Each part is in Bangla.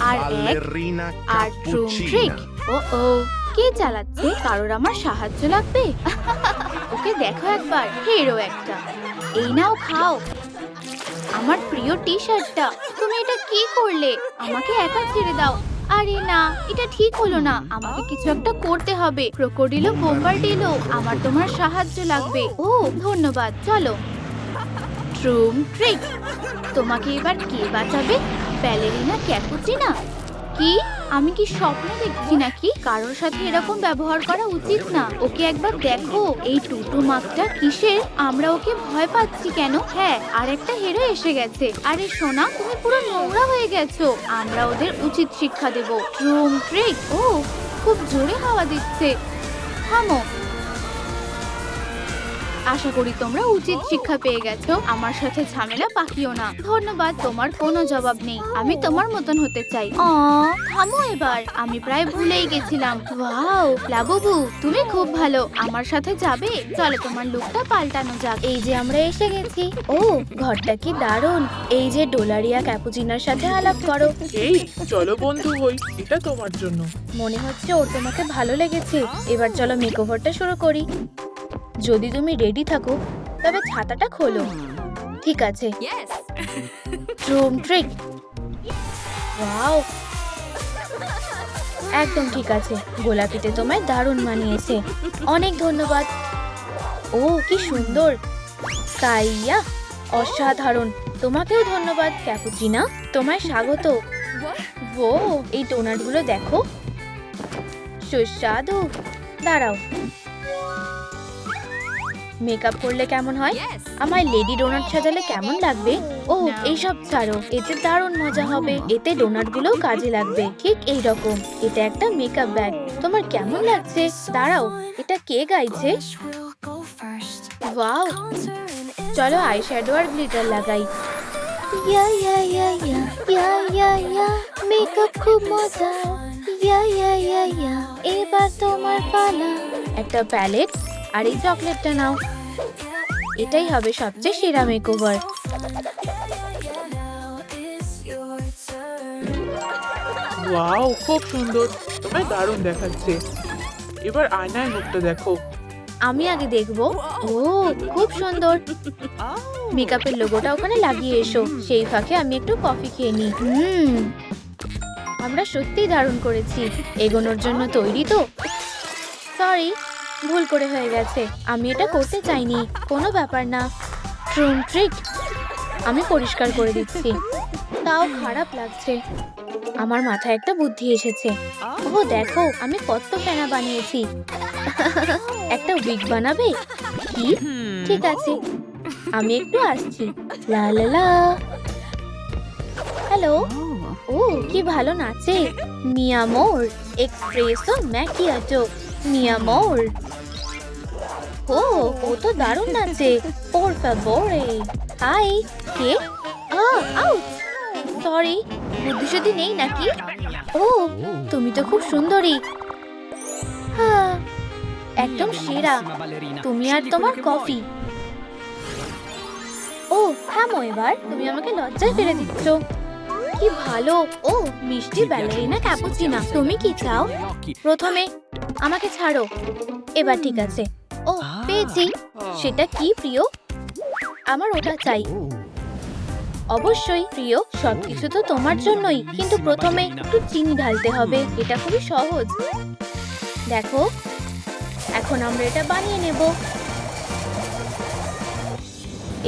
আর এক আর ট্রুম ট্রিক। ও কে চালাচ্ছে? কারোর আমার সাহায্য লাগবে? ওকে দেখো একবার, হিরো একটা। এই নাও খাও আমার প্রিয় টি শার্টটা। তুমি এটা কি করলে? আমাকে একা ছেড়ে দাও। আরে না, এটা ঠিক হলো না। আমাকে কিছু একটা করতে হবে। ক্রোকোডিলো বোম্বারডিলো, আমার তোমার সাহায্য লাগবে। ও ধন্যবাদ, চলো। ট্রুম ট্রিক, তোমাকে এবার কে বাঁচাবে? Ballerina Cappuccina? কি আমি কি স্বপ্ন দেখছি নাকি? কারোর সাথে এরকম ব্যবহার করা উচিত না। ওকে একবার দেখো, এই টুটু মাকটা কিসের? আমরা ওকে ভয় পাচ্ছি কেন? হ্যাঁ, আর একটা হিরো এসে গেছে। আরে সোনা, তুমি পুরো নোংরা হয়ে গেছো। আমরা ওদের উচিত শিক্ষা দেব। ট্রুম ট্রিক, ও খুব জোরে হাওয়া দিচ্ছে। থামো। আশা করি তোমরা উচিত শিক্ষা পেয়ে গেছো। আমার সাথে ঝামেলা পাকিও না। ধন্যবাদ, তোমার কোনো জবাব নেই। আমি তোমার মতন হতে চাই। থামো এবার, আমি প্রায় ভুলেই গেছিলাম। ওয়াও লাবুবু, তুমি খুব ভালো। আমার সাথে যাবে? চলো তোমার লুকটা পাল্টানো যাক। এই যে আমরা এসে গেছি। ও ঘরটা কি দারুণ। এই যে ডোলারিয়া ক্যাপুচিনার সাথে আলাপ করো। এই চলো বন্ধু হই, এটা তোমার জন্য। মনে হচ্ছে ওর তোমাকে ভালো লেগেছে। এবার চলো মেকওভারটা শুরু করি। যদি তুমি রেডি থাকো তবে ছাতাটা খোলো। ঠিক আছে। ট্রুম ট্রিক, ওয়াও একদম ঠিক আছে। গোলাপিতে তোমায় দারুণ মানিয়েছে। অনেক ধন্যবাদ। ও কি সুন্দর। কাইয়া অসাধারণ। তোমাকেও ধন্যবাদ ক্যাপুচিনা, তোমায় স্বাগত। ও এই ডোনাটগুলো দেখো, সুস্বাদু। দাঁড়াও, মেকআপ করলে কেমন হয়? আমার লেডি ডোনাট সাজালে কেমন লাগবে? ও এইসব ছাড়ো, এতে দারুণ মজা হবে। এতে ডোনাট গুলোও কাজে লাগবে। ঠিক এই রকম। এটা একটা মেকআপ ব্যাগ। তোমার কেমন লাগছে? দাঁড়াও, এটা কে গাইছে? ওয়াও, চলো আই শ্যাডো আর গ্লিটার লাগাই। ইয়া ইয়া ইয়া ইয়া ইয়া ইয়া ইয়া, মেকআপ খুব মজা। ইয়া ইয়া ইয়া ইয়া, এবার তোমার পালা। একটা প্যালেট আর এই চকলেটটা নাও। এটাই হবে সবচেয়ে সেরা মেকওভার। ওয়াও খুব সুন্দর, তোমায় দারুণ দেখাচ্ছে। এবার আয়নায় মুখটা দেখো। আমি আগে দেখবো। ও খুব সুন্দর। মেকআপের লোগোটা ওখানে লাগিয়ে এসো। সেই ফাঁকে আমি একটু কফি খেয়ে নিই। আমরা সত্যিই দারুণ করেছি। এগোনোর জন্য তৈরি তো? সরি, ভুল করে হয়ে গেছে। আমি এটা করতে চাইনি। কোনো ব্যাপার না। ট্রুম ট্রিক, আমি পরিষ্কার করে দিচ্ছি। তাও খারাপ লাগছে। আমার মাথায় একটা বুদ্ধি এসেছে। ও দেখো, আমি কত ফেনা বানিয়েছি। একটা উইগ বানাবে কি? ঠিক আছে, আমি একটু আসছি। লা লা লা। হ্যালো। ও কি ভালো নাচে। মি আমোর, এক্সপ্রেসো ম্যাকিয়াটো। মি আমোর। ও তো দারুণ নাচে। por favore। হাই, কে? আউট। সরি, বুদ্ধিশুদ্ধি নেই নাকি? ও তুমি তো খুব সুন্দরী। হ্যাঁ, একদম সেরা। তুমি আর তোমার কফি। ও থামো এবার, তুমি আমাকে লজ্জায় ফেলে দিচ্ছ। কি ভালো। ও মিষ্টি ব্যালেরিনা ক্যাপুচিনা। তুমি কি চাও? প্রথমে আমাকে ছাড়ো। এবার ঠিক আছে। ও পেয়েছি। সেটা কি প্রিয়? আমার ওটা চাই। অবশ্যই প্রিয়, সবকিছু তো তোমার জন্যই। কিন্তু প্রথমে একটু চিনি ঢালতে হবে। এটা খুবই সহজ। দেখো, এখন আমরা এটা বানিয়ে নেব।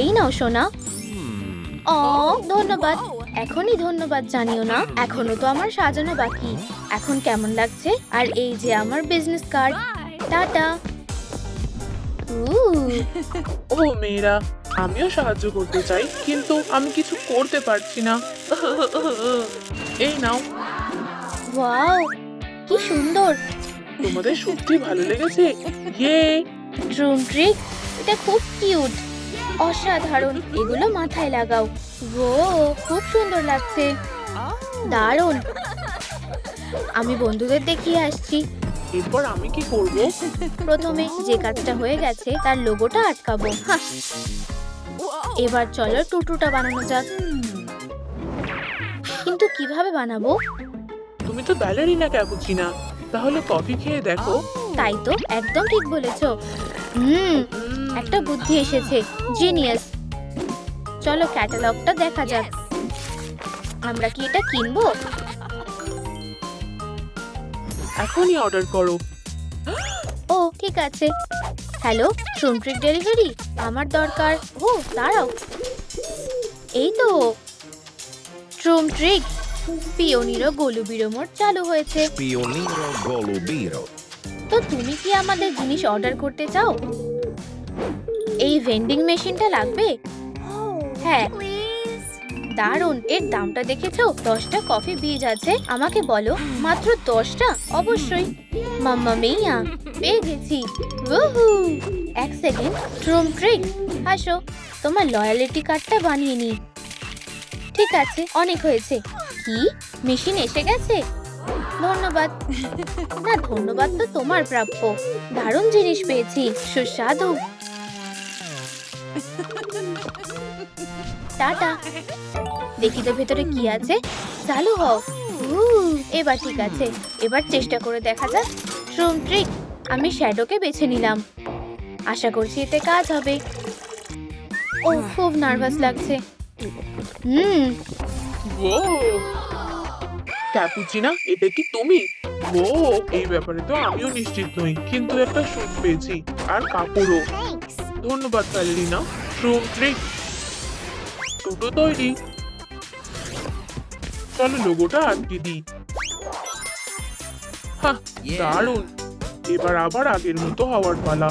এই নাও সোনা। ধন্যবাদ। এখনই ধন্যবাদ জানিও না, এখনো তো আমার সাজানো বাকি। এখন কেমন লাগছে? আর এই যে আমার বিজনেস কার্ড। টাটা। ও মেয়েরা, আমিও সাহায্য করতে চাই, কিন্তু আমি কিছু করতে পারছি না। এই নাও। ওয়াও কি সুন্দর। তোমাদের সত্যি ভালো লেগেছে? ইয়ে। ট্রুম ট্রিক, এটা খুব কিউট। অসাধারণ। এগুলো মাথায় লাগাও। ও খুব সুন্দর লাগছে। দারুণ। আমি বন্ধুদের দেখিয়ে আসছি। এরপর আমি কি করব? প্রথমে যে কাজটা হয়ে গেছে তার লোগোটা আটকাবো। এবার চলো টুটুটা বানানো যাক। কিন্তু কিন্তু কিভাবে বানাবো? তুমি তো ব্যালেরিনা ক্যাপুচিনা, তাহলে কফি খেয়ে দেখো। তাই তো, একদম ঠিক বলেছো। একটা বুদ্ধি এসেছে, জিনিয়াস। চলো ক্যাটালগটা দেখা যাক। আমরা কি এটা কিনবো? এখনই অর্ডার করো। ও ঠিক আছে। হ্যালো, ট্রুম ট্রিক ডেলিভারি, আমার দরকার। ও দাঁড়াও, এই তো ট্রুম ট্রিক পিওনিরো গোলুবিরো মোড চালু হয়েছে। Pioniro Golubiro. তো তুমি কি আমাদের জিনিস অর্ডার করতে চাও? এই ভেন্ডিং মেশিনটা লাগবে? হ্যাঁ, দারুন। এর দামটা দেখেছো? 10টা কফি বীজ আছে। আমাকে বলো, মাত্র 10টা? অবশ্যই। মাম্মা মিয়া, পেয়ে গেছি। উহু! এক সেকেন্ড, ট্রুম ট্রিক আসো, তোমার লয়ালিটি কার্ডটা বানিয়ে নি। ঠিক আছে, অনেক হয়েছে। কি, মেশিন এসে গেছে? ধন্যবাদ। না, ধন্যবাদ তো তোমার প্রাপ্য। দারুণ জিনিস পেয়েছি, সুস্বাদু। টাটা। দেখি তো ভেতরে কি আছে। চালু হও। এবার ঠিক আছে, এবার চেষ্টা করে দেখা যাক। ট্রুম ট্রিক, আমি শ্যাডোকে বেছে নিলাম। আশা করছি এতে কাজ হবে। ও, খুব নার্ভাস লাগছে। ও ক্যাপুচিনা, এটা কি তুমি? ও, এই ব্যাপারে তো আমিও নিশ্চিত নই, কিন্তু একটা স্যুট পেয়েছি আর কাপড়ও। ধন্যবাদ ব্যালেরিনা। ট্রুম ট্রিক, দুটো তৈরি। চলো লোগোটা আটকে দিই। হ্যাঁ, দারুণ। এবার আবার আগের মতো হওয়ার পালা।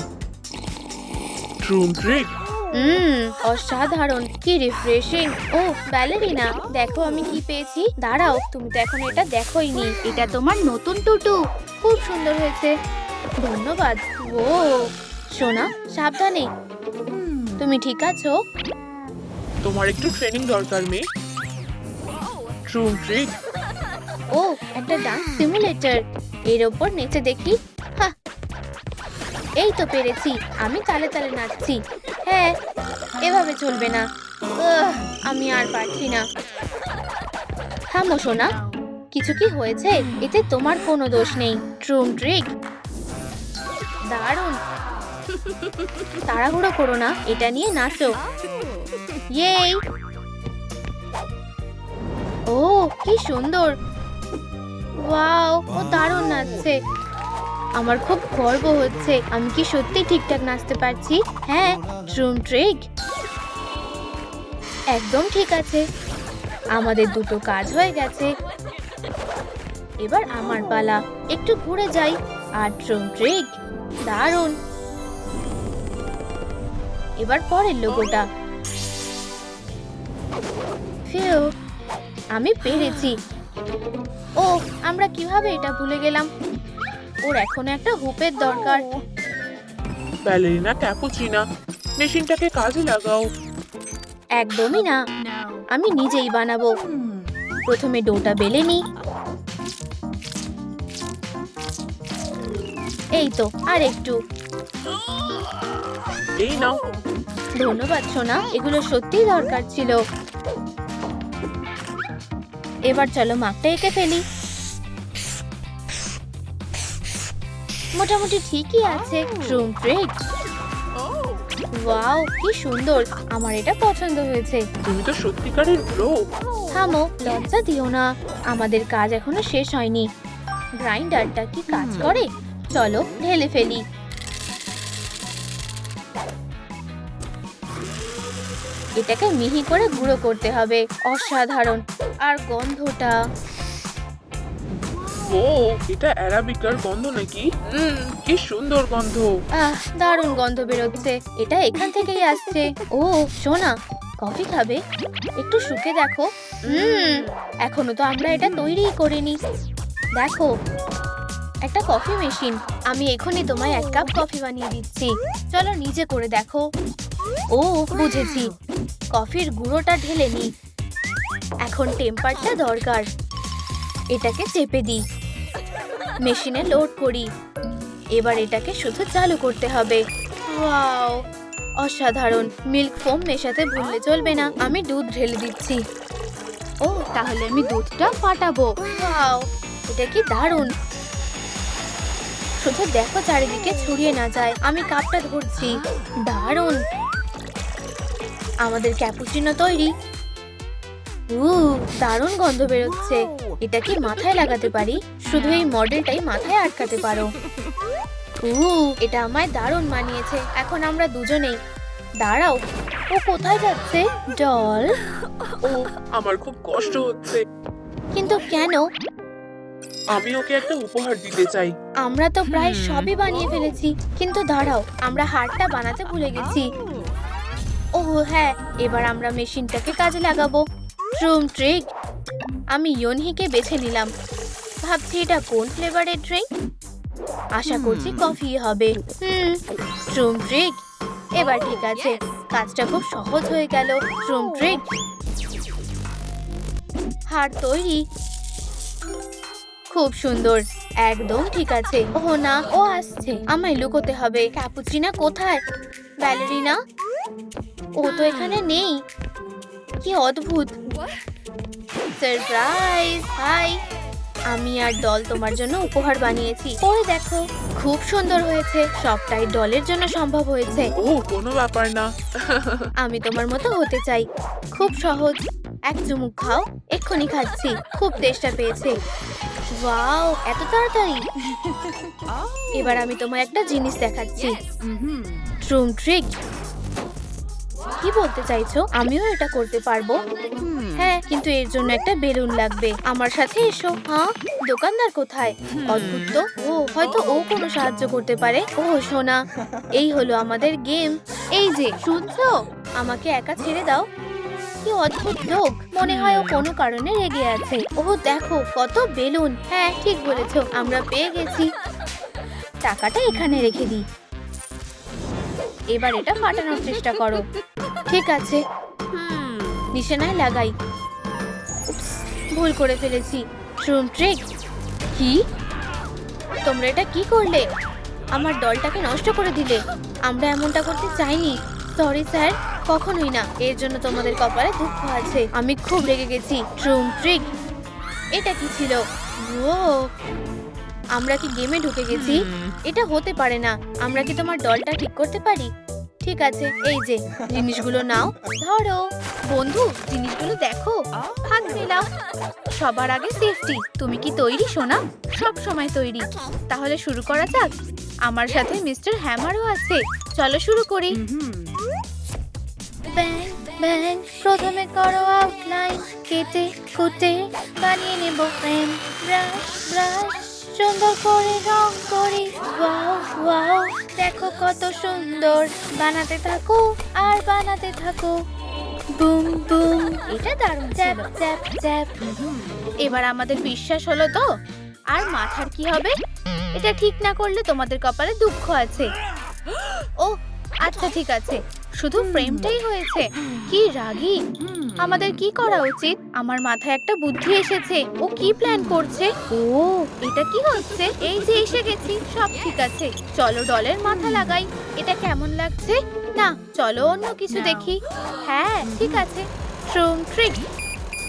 ট্রুম ট্রিক, অসাধারণ, কি রিফ্রেশিং। ও ব্যালেরিনা, দেখো আমি কি পেয়েছি। দাঁড়াও, তুমি তো এখন এটা দেখোইনি। এটা তোমার নতুন টুটু, খুব সুন্দর হয়েছে। ধন্যবাদ। ও সোনা, সাবধানে। তুমি ঠিক আছো? তোমার একটু ট্রেনিং দরকার মেয়ে। ট্রুম ট্রিক, ও একটা ডান্স সিমুলেটর, এর ওপর নেচে দেখি। হ্যাঁ, এই তো পেরেছি। আমি তালে তালে নাচছি। হ্যাঁ, এভাবে চলবে না। আমি আর পারছি না। থামো সোনা, কিছু কি হয়েছে? এতে তোমার কোনো দোষ নেই। ট্রুম ট্রিক, দারুণ। তাড়াহুড়ো করো না, এটা নিয়ে নাচো। ইয়েই! ও কি সুন্দর। ওয়াও, ও দারুণ নাচছে। আমার খুব গর্ব হচ্ছে। আমি কি সত্যি ঠিকঠাক নাচতে পারছি? হ্যাঁ, ট্রুম ট্রিক, একদম ঠিক আছে। আমাদের দুটো কাজ হয়ে গেছে। এবার আমার পালা। একটু ঘুরে যাই। আর ট্রুম ট্রিক, দারুণ। এবার পরের লোগোটা। ফিউ, আমি পেরেছি। ও, আমরা কিভাবে এটা ভুলে গেলাম? ওর এখন একটা হুপের দরকার। ব্যালেরিনা ক্যাপুচিনা, মেশিনটাকে কাজে লাগাও। একদমই না, আমি নিজেই বানাবো। প্রথমে ডোটা বেলে নি। এই তো, আর একটু। এই নাও। ধন্যবাদ সোনা, এগুলো সত্যিই দরকার ছিল। এবার চলো মাপটা এঁকে ফেলি। মোটামুটি ঠিকই আছে। ট্রুম ট্রিক, ওয়াও কি সুন্দর। আমার এটা পছন্দ হয়েছে। তুমি তো সত্যিকারের প্রো। থামো, লজ্জা দিও না। আমাদের কাজ এখনো শেষ হয়নি। গ্রাইন্ডারটা কি কাজ করে? চলো ঢেলে ফেলি। এটাকে মিহি করে গুঁড়ো করতে হবে। অসাধারণ। আর গন্ধটা, ও, এটা অ্যারাবিকার গন্ধ নাকি? কি সুন্দর গন্ধ। দারুণ গন্ধ বেরোচ্ছে। এটা এখান থেকেই আসছে। ও সোনা, কফি খাবে? একটু শুকে দেখো। এখনো তো আমরা এটা তৈরিই করিনি। দেখো, একটা কফি মেশিন। আমি এখনই তোমায় 1 কাপ কফি বানিয়ে দিচ্ছি। চলো নিজে করে দেখো। ও বুঝেছি, কফির গুঁড়োটা ঢেলে নি। এখন টেম্পারটা দরকার। এটাকে চেপে দিই, মেশিনে লোড করি। এবার এটাকে শুধু চালু করতে হবে। ওয়াও, অসাধারণ। মিল্ক ফোম মেশাতে ভুললে চলবে না। আমি দুধ ঢেলে দিচ্ছি। ও তাহলে আমি দুধটা ফাটাবো। ওয়াও, এটা কি দারুণ! শুধু দেখো চারিদিকে ছড়িয়ে না যায়। আমি কাপটা ধরছি। দারুণ! আমাদের ক্যাপুচিনো তৈরি। দারুণ গন্ধ বেরোচ্ছে। এটা কি মাথায় লাগাতে পারি? শুধু এই মডেলটাই মাথায় আটকাতে পারো। এটা আমায় দারুণ মানিয়েছে। এখন আমরা দুজনেই। দাঁড়াও, ও কোথায় যাচ্ছে? ডল। ও আমার খুব কষ্ট হচ্ছে। কিন্তু কেন? আমি ওকে একটা উপহার দিতে চাই। আমরা তো প্রায় সবই বানিয়ে ফেলেছি। কিন্তু দাঁড়াও, আমরা হারটা বানাতে ভুলে গেছি। ও হ্যাঁ, এবার আমরা মেশিনটাকে কাজে লাগাবো। ট্রুম ট্রিক। আমি ইয়োনহিকে বেছে নিলাম। ভাবছি এটা কোন ফ্লেভারের ড্রিঙ্ক। আশা করছি কফি হবে। ট্রুম ট্রিক। এবার ঠিক আছে, কাজটা খুব সহজ হয়ে গেল। ট্রুম ট্রিক। হার তৈরি। খুব সুন্দর, একদম ঠিক আছে। ও না, ও আসছে। আমায় লুকোতে হবে। ক্যাপুচিনা কোথায়? ব্যালেরিনা? ও তো এখানে নেই। কি অদ্ভুত! সারপ্রাইজ! হাই, আমি আর ডল তোমার জন্য উপহার বানিয়েছি। পরে দেখো, খুব সুন্দর হয়েছে। সবটাই ডলের জন্য সম্ভব হয়েছে। ও কোনো ব্যাপার না। আমি তোমার মতো হতে চাই। খুব সহজ। এক চুমুক খাও। এক্ষুনি খাচ্ছি। খুব তেষ্টা পেয়েছে। ওয়াও, এত তাড়াতাড়ি! এবার আমি তোমায় একটা জিনিস দেখাচ্ছি। ট্রুম ট্রিক। কি বলতে চাইছো? আমিও এটা করতে পারবো। হ্যাঁ, কিন্তু এর জন্য একটা বেলুন লাগবে। আমার সাথে এসো। হ্যাঁ, দোকানদার কোথায়? অদ্ভুত তো। ও হয়তো ও কোনো সাহায্য করতে পারে। ও সোনা, এই হলো আমাদের গেম। এই যে শুনছো, আমাকে একা ছেড়ে দাও। কি অদ্ভুত লোক! মনে হয় ও কোনো কারণে রেগে আছে। ও দেখো কত বেলুন। হ্যাঁ, ঠিক বলেছো, আমরা পেয়ে গেছি। টাকাটা এখানে রেখে দিই। এবার এটা ফাটানোর চেষ্টা করো। ঠিক আছে, নিশানায় লাগাই। উপস, ভুল করে ফেলেছি। ট্রুম ট্রিক। কি? তোমরা এটা কি করলে? আমার ডলটাকে নষ্ট করে দিলে। আমরা এমনটা করতে চাইনি। সরি স্যার, কখনোই না। এর জন্য তোমাদের কপালে দুঃখ আছে। আমি খুব রেগে গেছি। ট্রুম ট্রিক। এটা কি ছিল? ও, আমরা কি গেমে ঢুকে গেছি? এটা হতে পারে না। আমরা কি তোমার ডলটা ঠিক করতে পারি? ঠিক আছে, এই যে জিনিসগুলো নাও। ধরো। বন্ধু, জিনিসগুলো দেখো। হাত মেলাও। সবার আগে সেফটি। তুমি কি তৈরি সোনা? সব সময় তৈরি। তাহলে শুরু করা যাক। আমার সাথে মিস্টার হ্যামারও আছে। চলো শুরু করি। ব্যাং ব্যাং, প্রথমে করো আউটলাইন। কেটে কুটে বানিয়ে নেব ফ্রেম। ব্রাশ ব্রাশ, সুন্দর করে রং করি। ওয়াও ওয়াও, দেখো কত সুন্দর। বানাতে থাকো আর বানাতে থাকো। বুম বুম, এটা দারুণ ছিল। Chap chap. এবার আমাদের বিশ্বাস হলো তো? আর মাথার কি হবে? এটা ঠিক না করলে তোমাদের কপালে দুঃখ আছে। ও আচ্ছা, ঠিক আছে। শুধু ফ্রেমটাই হয়েছে। কি রাগী! আমাদের কি করা উচিত? আমার মাথায় একটা বুদ্ধি এসেছে। ও কি প্ল্যান করছে? ও, এটা কি হচ্ছে? এই যে এসে গেছি। সব ঠিক আছে। চলো ডলের মাথা লাগাই। এটা কেমন লাগছে? না, চলো অন্য কিছু দেখি। হ্যাঁ, ঠিক আছে। ট্রুম ট্রিক।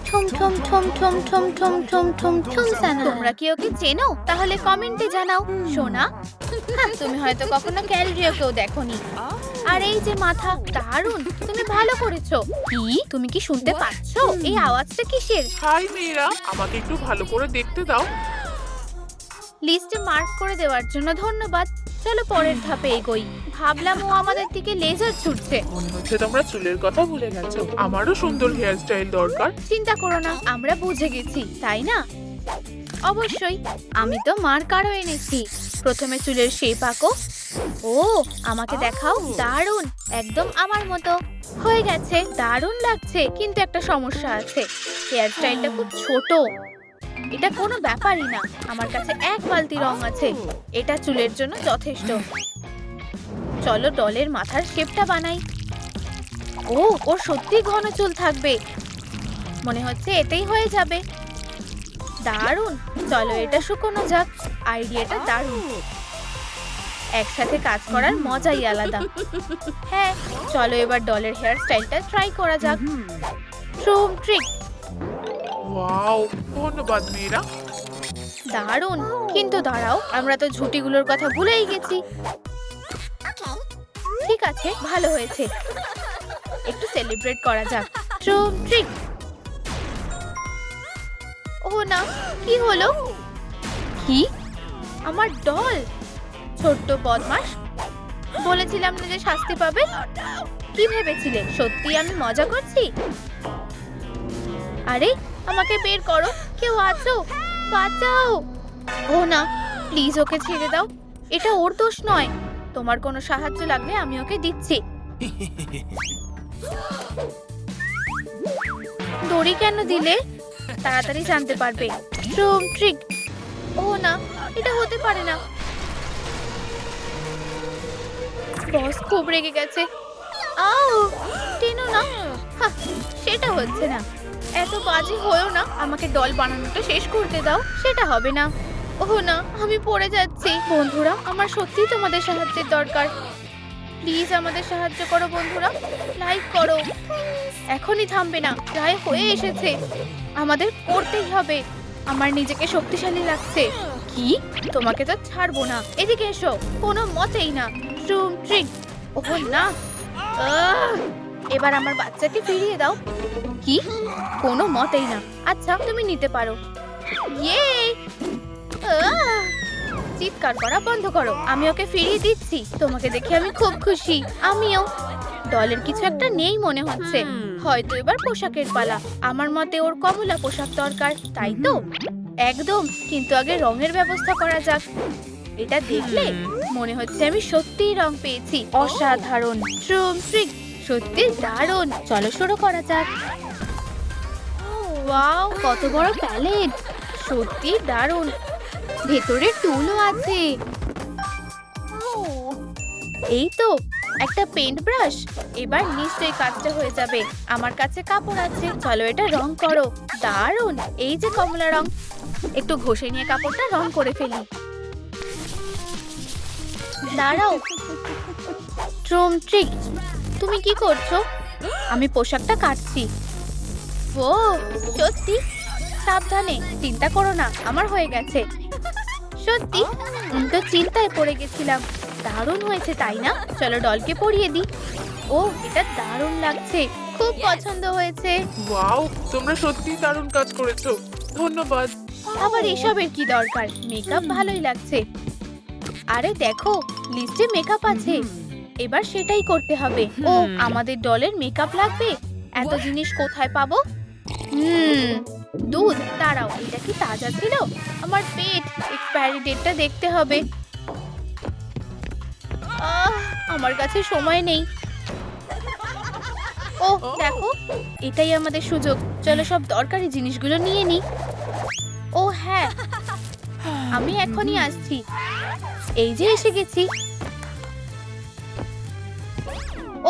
ঠুম ঠুম ঠুম ঠুম ঠুম ঠুম ঠুম ঠুম ঠুম সানা। তোমরা কি ওকে চেনো? তাহলে কমেন্টে জানাও। সোনা, তুমি হয়তো কখনো ক্যালরিওকেও দেখোনি। আর এই যে মাথা, দারুণ! তুমি ভালো করেছো। কি? তুমি কি শুনতে পাচ্ছো? এই আওয়াজটা কিসের? হাই মেয়েরা, আমাকে একটু ভালো করে দেখতে দাও। লিস্টে মার্ক করে দেওয়ার জন্য ধন্যবাদ। চলো পরের ধাপে এগোই। ভাবলাম ও আমাদের দিকে লেজার ছুটছে। মনে হচ্ছে তোমরা চুলের কথা ভুলে গেছো। আমারও সুন্দর হেয়ার স্টাইল দরকার। চিন্তা করো না, আমরা বুঝে গেছি, তাই না? অবশ্যই। আমি তো মার্কারও এনেছি। প্রথমে চুলের শেপ আঁকো। ও, আমাকে দেখাও। দারুণ, একদম আমার মতো হয়ে গেছে। দারুণ লাগছে, কিন্তু একটা সমস্যা আছে। হেয়ার স্টাইলটা খুব ছোট। এটা কোনো ব্যাপারই না। আমার কাছে এক বালতি রং আছে। এটা চুলের জন্য যথেষ্ট। চলো ডলের মাথার শেপটা বানাই। ও, ওর সত্যি ঘন চুল থাকবে। মনে হচ্ছে এতেই হয়ে যাবে। দারুণ, চলো এটা শুকোনো যাক। আইডিয়াটা দারুণ। একসাথে কাজ করার মজাই আলাদা। হ্যাঁ, চলো এবার ডলের হেয়ার স্টাইলটা ট্রাই করা যাক। ট্রুম ট্রিক। ওয়াও, ধন্যবাদ মেয়েরা। দারুণ, কিন্তু দাঁড়াও, আমরা তো ঝুটিগুলোর কথা ভুলেই গেছি। ঠিক আছে, ভালো হয়েছে, একটু সেলিব্রেট করা যাক। ট্রুম ট্রিক। ও না, কি হলো? কি? আমার ডল? ছোট্ট বদমাশ, বলেছিলাম না যে শাস্তি পাবে। কি ভেবেছিলে সত্যি আমি মজা করছি? আরে আমাকে বের করো, কেউ আছো, বাঁচাও। ও না, প্লিজ ওকে ছেড়ে দাও, এটা ওর দোষ নয়। তোমার কোনো সাহায্য লাগলে আমি ওকে দিচ্ছি। দড়ি কেন দিলে? তাড়াতাড়ি জানতে পারবে। ট্রুম ট্রিক। ও না, এটা হতে পারে না। বস খুব রেগে গেছে। আও, টেনো না। হাহ, সেটা হচ্ছে না। এত বাজে হয়েও না, আমাকে ডল বানানোটা শেষ করতে দাও। সেটা হবে না। ও না, আমি পড়ে যাচ্ছি। বন্ধুরা, আমার সত্যিই তোমাদের সাহায্যের দরকার। প্লিজ আমাদের সাহায্য করো বন্ধুরা, লাইক করো। এখনই থামবে না, প্রায় হয়ে এসেছে। আমাদের করতেই হবে। আমার নিজেকে শক্তিশালী লাগছে। কি? তোমাকে তো ছাড়বো না। এদিকে এসো। কোনো মতেই না। ট্রুম ট্রিক। ওহ না। এবার আমার বাচ্চাকে ফিরিয়ে দাও। কি? কোনো মতেই না। আচ্ছা, তুমি নিতে পারো। ইয়ে! চিৎকার করা বন্ধ করো, আমি ওকে ফিরিয়ে দিচ্ছি। তোমাকে দেখে আমি খুব খুশি। আমিও। ডলের কিছু একটা নেই মনে হচ্ছে। হয়তো এবার পোশাকের পালা। আমার মতে ওর কমলা পোশাক দরকার, তাই তো? একদম, কিন্তু আগে রঙের ব্যবস্থা করা যাক। এটা দেখলে মনে হচ্ছে আমি সত্যিই রং পেয়েছি। অসাধারণ। ট্রুম ট্রিক, সত্যি দারুণ। চলো শুরু করা যাক। ওয়াও, কত বড় প্যালেট! সত্যি দারুণ। ভেতরে টুলও আছে। এই তো, একটা পেইন্ট ব্রাশ। এবার নিশ্চয়ই কাজটা হয়ে যাবে। আমার কাছে কাপড় আছে, চলো এটা রং করো। দারুণ, এই যে কমলা রং। একটু ঘষে নিয়ে কাপড়টা রং করে ফেলি। দাঁড়াও। ট্রুম ট্রিক, তুমি কি করছো? আমি পোশাকটা কাটছি। ও সত্যি? সাবধানে, চিন্তা করো না, আমার হয়ে গেছে। সত্যি? তো চিন্তায় পড়ে গেছিলাম। দারুণ হয়েছে তাই না? চলো ডলকে পরিয়ে দিই। ও, এটা দারুণ লাগছে, খুব পছন্দ হয়েছে। ওয়াও, তোমরা সত্যিই দারুণ কাজ করেছো, ধন্যবাদ। আবার এসবের কি দরকার? মেকআপ ভালোই লাগছে। আরে দেখো, লিস্টে মেকআপ আছে। এবার সেটাই করতে হবে। ও, আমাদের ডলের মেকআপ লাগবে। এত জিনিস কোথায় পাবো? দুধ। দাঁড়াও, এটা কি তাজা ছিল? আমার পেট, এক্সপায়ারি ডেটটা দেখতে হবে। আমার কাছে সময় নেই। ও দেখো, এটাই আমাদের সুযোগ। চলো সব দরকারি জিনিসগুলো নিয়ে নিই। ও হ্যাঁ, আমি এখনই আসছি। এই যে এসে গেছি।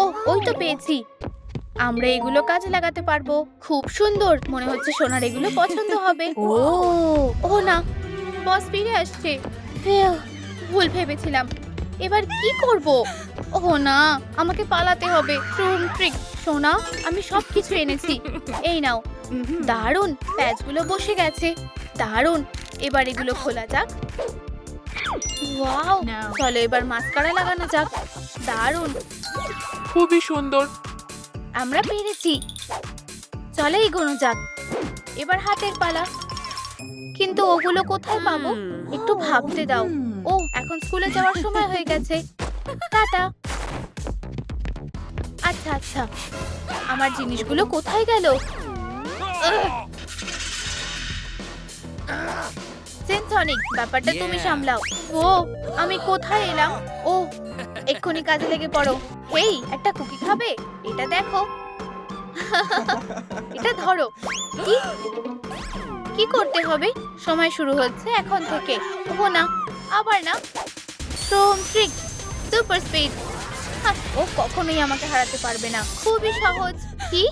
ও, ওই তো পেয়েছি। আমরা এগুলো কাজে লাগাতে পারবো। খুব সুন্দর, মনে হচ্ছে সোনার এগুলো পছন্দ হবে। ও না, বস ফিরে আসছে। ভুল ভেবেছিলাম। এবার কি করব? ও না, আমাকে পালাতে হবে। ট্রুম ট্রিক, সোনা, আমি সবকিছু এনেছি। এই নাও। দারুণ, প্যাচগুলো বসে গেছে। দারুণ, এবার এগুলো খোলা যাক। ওয়াও, চলো এবার মাস্কারা লাগানো যাক। দারুণ, খুবই সুন্দর। আমরা পেরেছি। চলে এগোনো যাক। এবার হাতের পালা। কিন্তু ওগুলো কোথায় পাবো? একটু ভাবতে দাও। ও, এখন স্কুলে যাওয়ার সময় হয়ে গেছে। টাটা। আচ্ছা আচ্ছা, আমার জিনিসগুলো কোথায় গেল? সিনথনিক, ব্যাপারটা তুমি সামলাও। ও, আমি কোথায় এলাম? ও, এক্ষুনি কাজে লেগে পড়ো। হেই, একটা কুকি খাবে? এটা দেখো। এটা ধরো। কি কি করতে হবে? সময় শুরু হচ্ছে এখন থেকে। ও না, আবার না। ট্রুম ট্রিক, সুপার স্পিড। ও কখনোই আমাকে হারাতে পারবে না। খুবই সহজ। কি?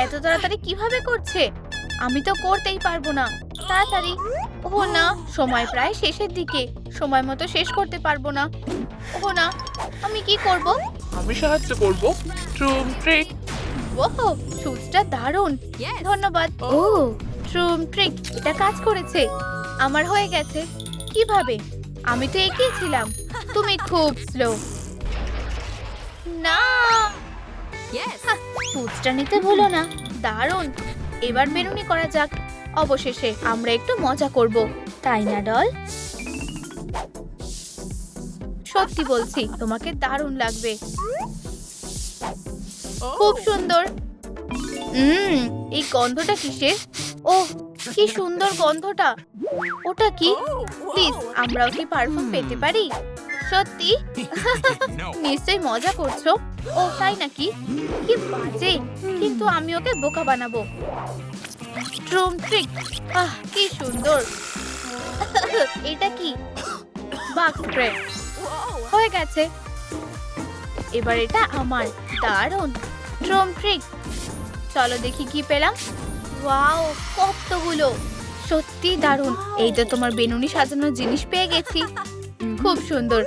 এত তাড়াতাড়ি কিভাবে করছে? আমি তো করতেই পারবো না। তাড়াতাড়ি। ও না, সময় প্রায় শেষের দিকে। সময় মতো শেষ করতে পারবো না। ও না, আমি কি করব? আমি সাহায্য করব। ট্রুম ট্রিক। ওহো, শুজটা দারুণ। ধন্যবাদ। ও, শ্রুম ট্রিক, এটা কাজ করেছে। আমার হয়ে গেছে। কিভাবে? আমি তো এগিয়েছিলাম। তুমি খুব স্লো। না, পুচটা নিতে ভুলো না। দারুণ। এবার বেনুনি করা যাক। অবশেষে আমরা একটু মজা করব, তাই না ডল? সত্যি বলছি, তোমাকে দারুণ লাগবে। খুব সুন্দর। এই গন্ধটা কিসের? ওহ, কি সুন্দর গন্ধটা। ওটা কি? প্লিজ, আমরাও কি পারফিউম পেতে পারি? সত্যি? নিশ্চয়ই মজা করছো। ও তাই নাকি? কি বাজে। কিন্তু আমি ওকে বোকা বানাবো। শ্রুম ট্রিক। আহ, কি সুন্দর। এটা কি? Bug spray. হয়ে গেছে। এবার এটা আমার। দারুণ। Shroom trick. চলো দেখি কি পেলাম। ওয়াও, কতগুলো। সত্যি দারুণ। এই তো তোমার বেনুনি সাজানোর জিনিস পেয়ে গেছি। খুব সুন্দর।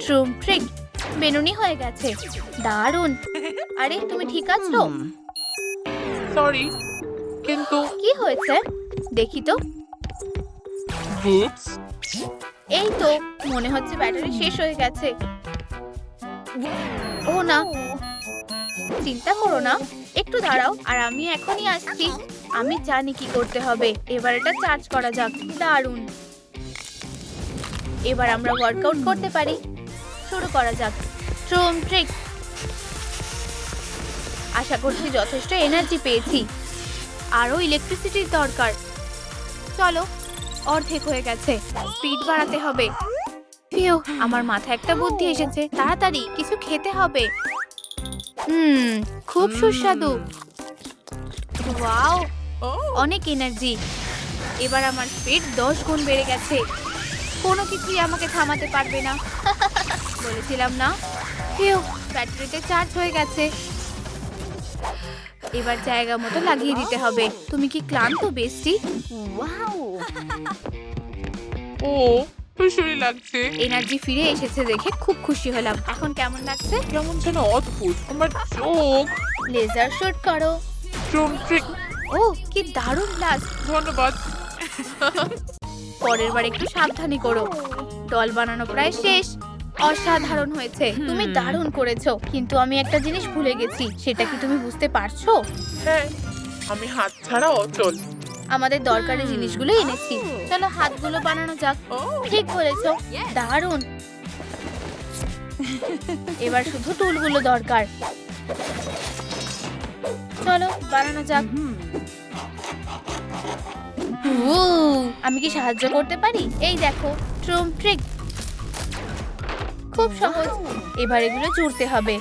শ্রুম ট্রিক, বেনুনি হয়ে গেছে। দারুণ। আরে তুমি ঠিক আছো? সরি, কিন্তু কি হয়েছে? দেখি তো। বুপস, এই তো, মনে হচ্ছে ব্যাটারি শেষ হয়ে গেছে। ও না, চিন্তা করো না, একটু দাঁড়াও আর আমি এখনই আসছি। আমি জানি কি করতে হবে। এবার এটা চার্জ করা যাক। দারুণ। এবার আমরা ওয়ার্কআউট করতে পারি। শুরু করা যাক। শ্রুম ট্রিক। আশা করছি যথেষ্ট এনার্জি পেয়েছি। আরো ইলেকট্রিসিটির দরকার। চলো, অর্ধেক হয়ে গেছে। স্পিড বাড়াতে হবে। ফিউ, আমার মাথায় একটা বুদ্ধি এসেছে। তাড়াতাড়ি কিছু খেতে হবে। খুব সুস্বাদু। ওয়াও, অনেক এনার্জি। এবার আমার স্পিড 10 গুণ বেড়ে গেছে। কোনো কিছুই আমাকে থামাতে পারবে না। বলেছিলাম না? ফিউ, ব্যাটারিতে চার্জ হয়ে গেছে। এবার জায়গা মতো লাগিয়ে দিতে হবে। তুমি কি ক্লান্ত বেস্টি? ও খুশি লাগছে। এনার্জি ফিরে এসেছে দেখে খুব খুশি হলাম। এখন কেমন লাগছে? কেমন যেন অদ্ভুত। আমার চোখ। লেজার শুট করো। শ্রুম ট্রিক, ও কি দারুণ ব্লাস্ট। ধন্যবাদ। পরের বার একটু সাবধানে করো। ডল বানানো প্রায় শেষ। অসাধারণ হয়েছে। তুমি দারুণ করেছো। কিন্তু আমি একটা জিনিস ভুলে গেছি। সেটা কি তুমি বুঝতে পারছো? হ্যাঁ, আমি হাত ছাড়া অচল। আমাদের দরকারি জিনিসগুলো এনেছি। চলো হাতগুলো বানানো যাক। ঠিক বলেছো। দারুণ। এবার শুধু টুলগুলো দরকার। চলো বানানো যাক। আমি কি সাহায্য করতে পারি? এই দেখো, শ্রুম ট্রিক। খুব সহজ। এবার এগুলো জুড়তে হবে।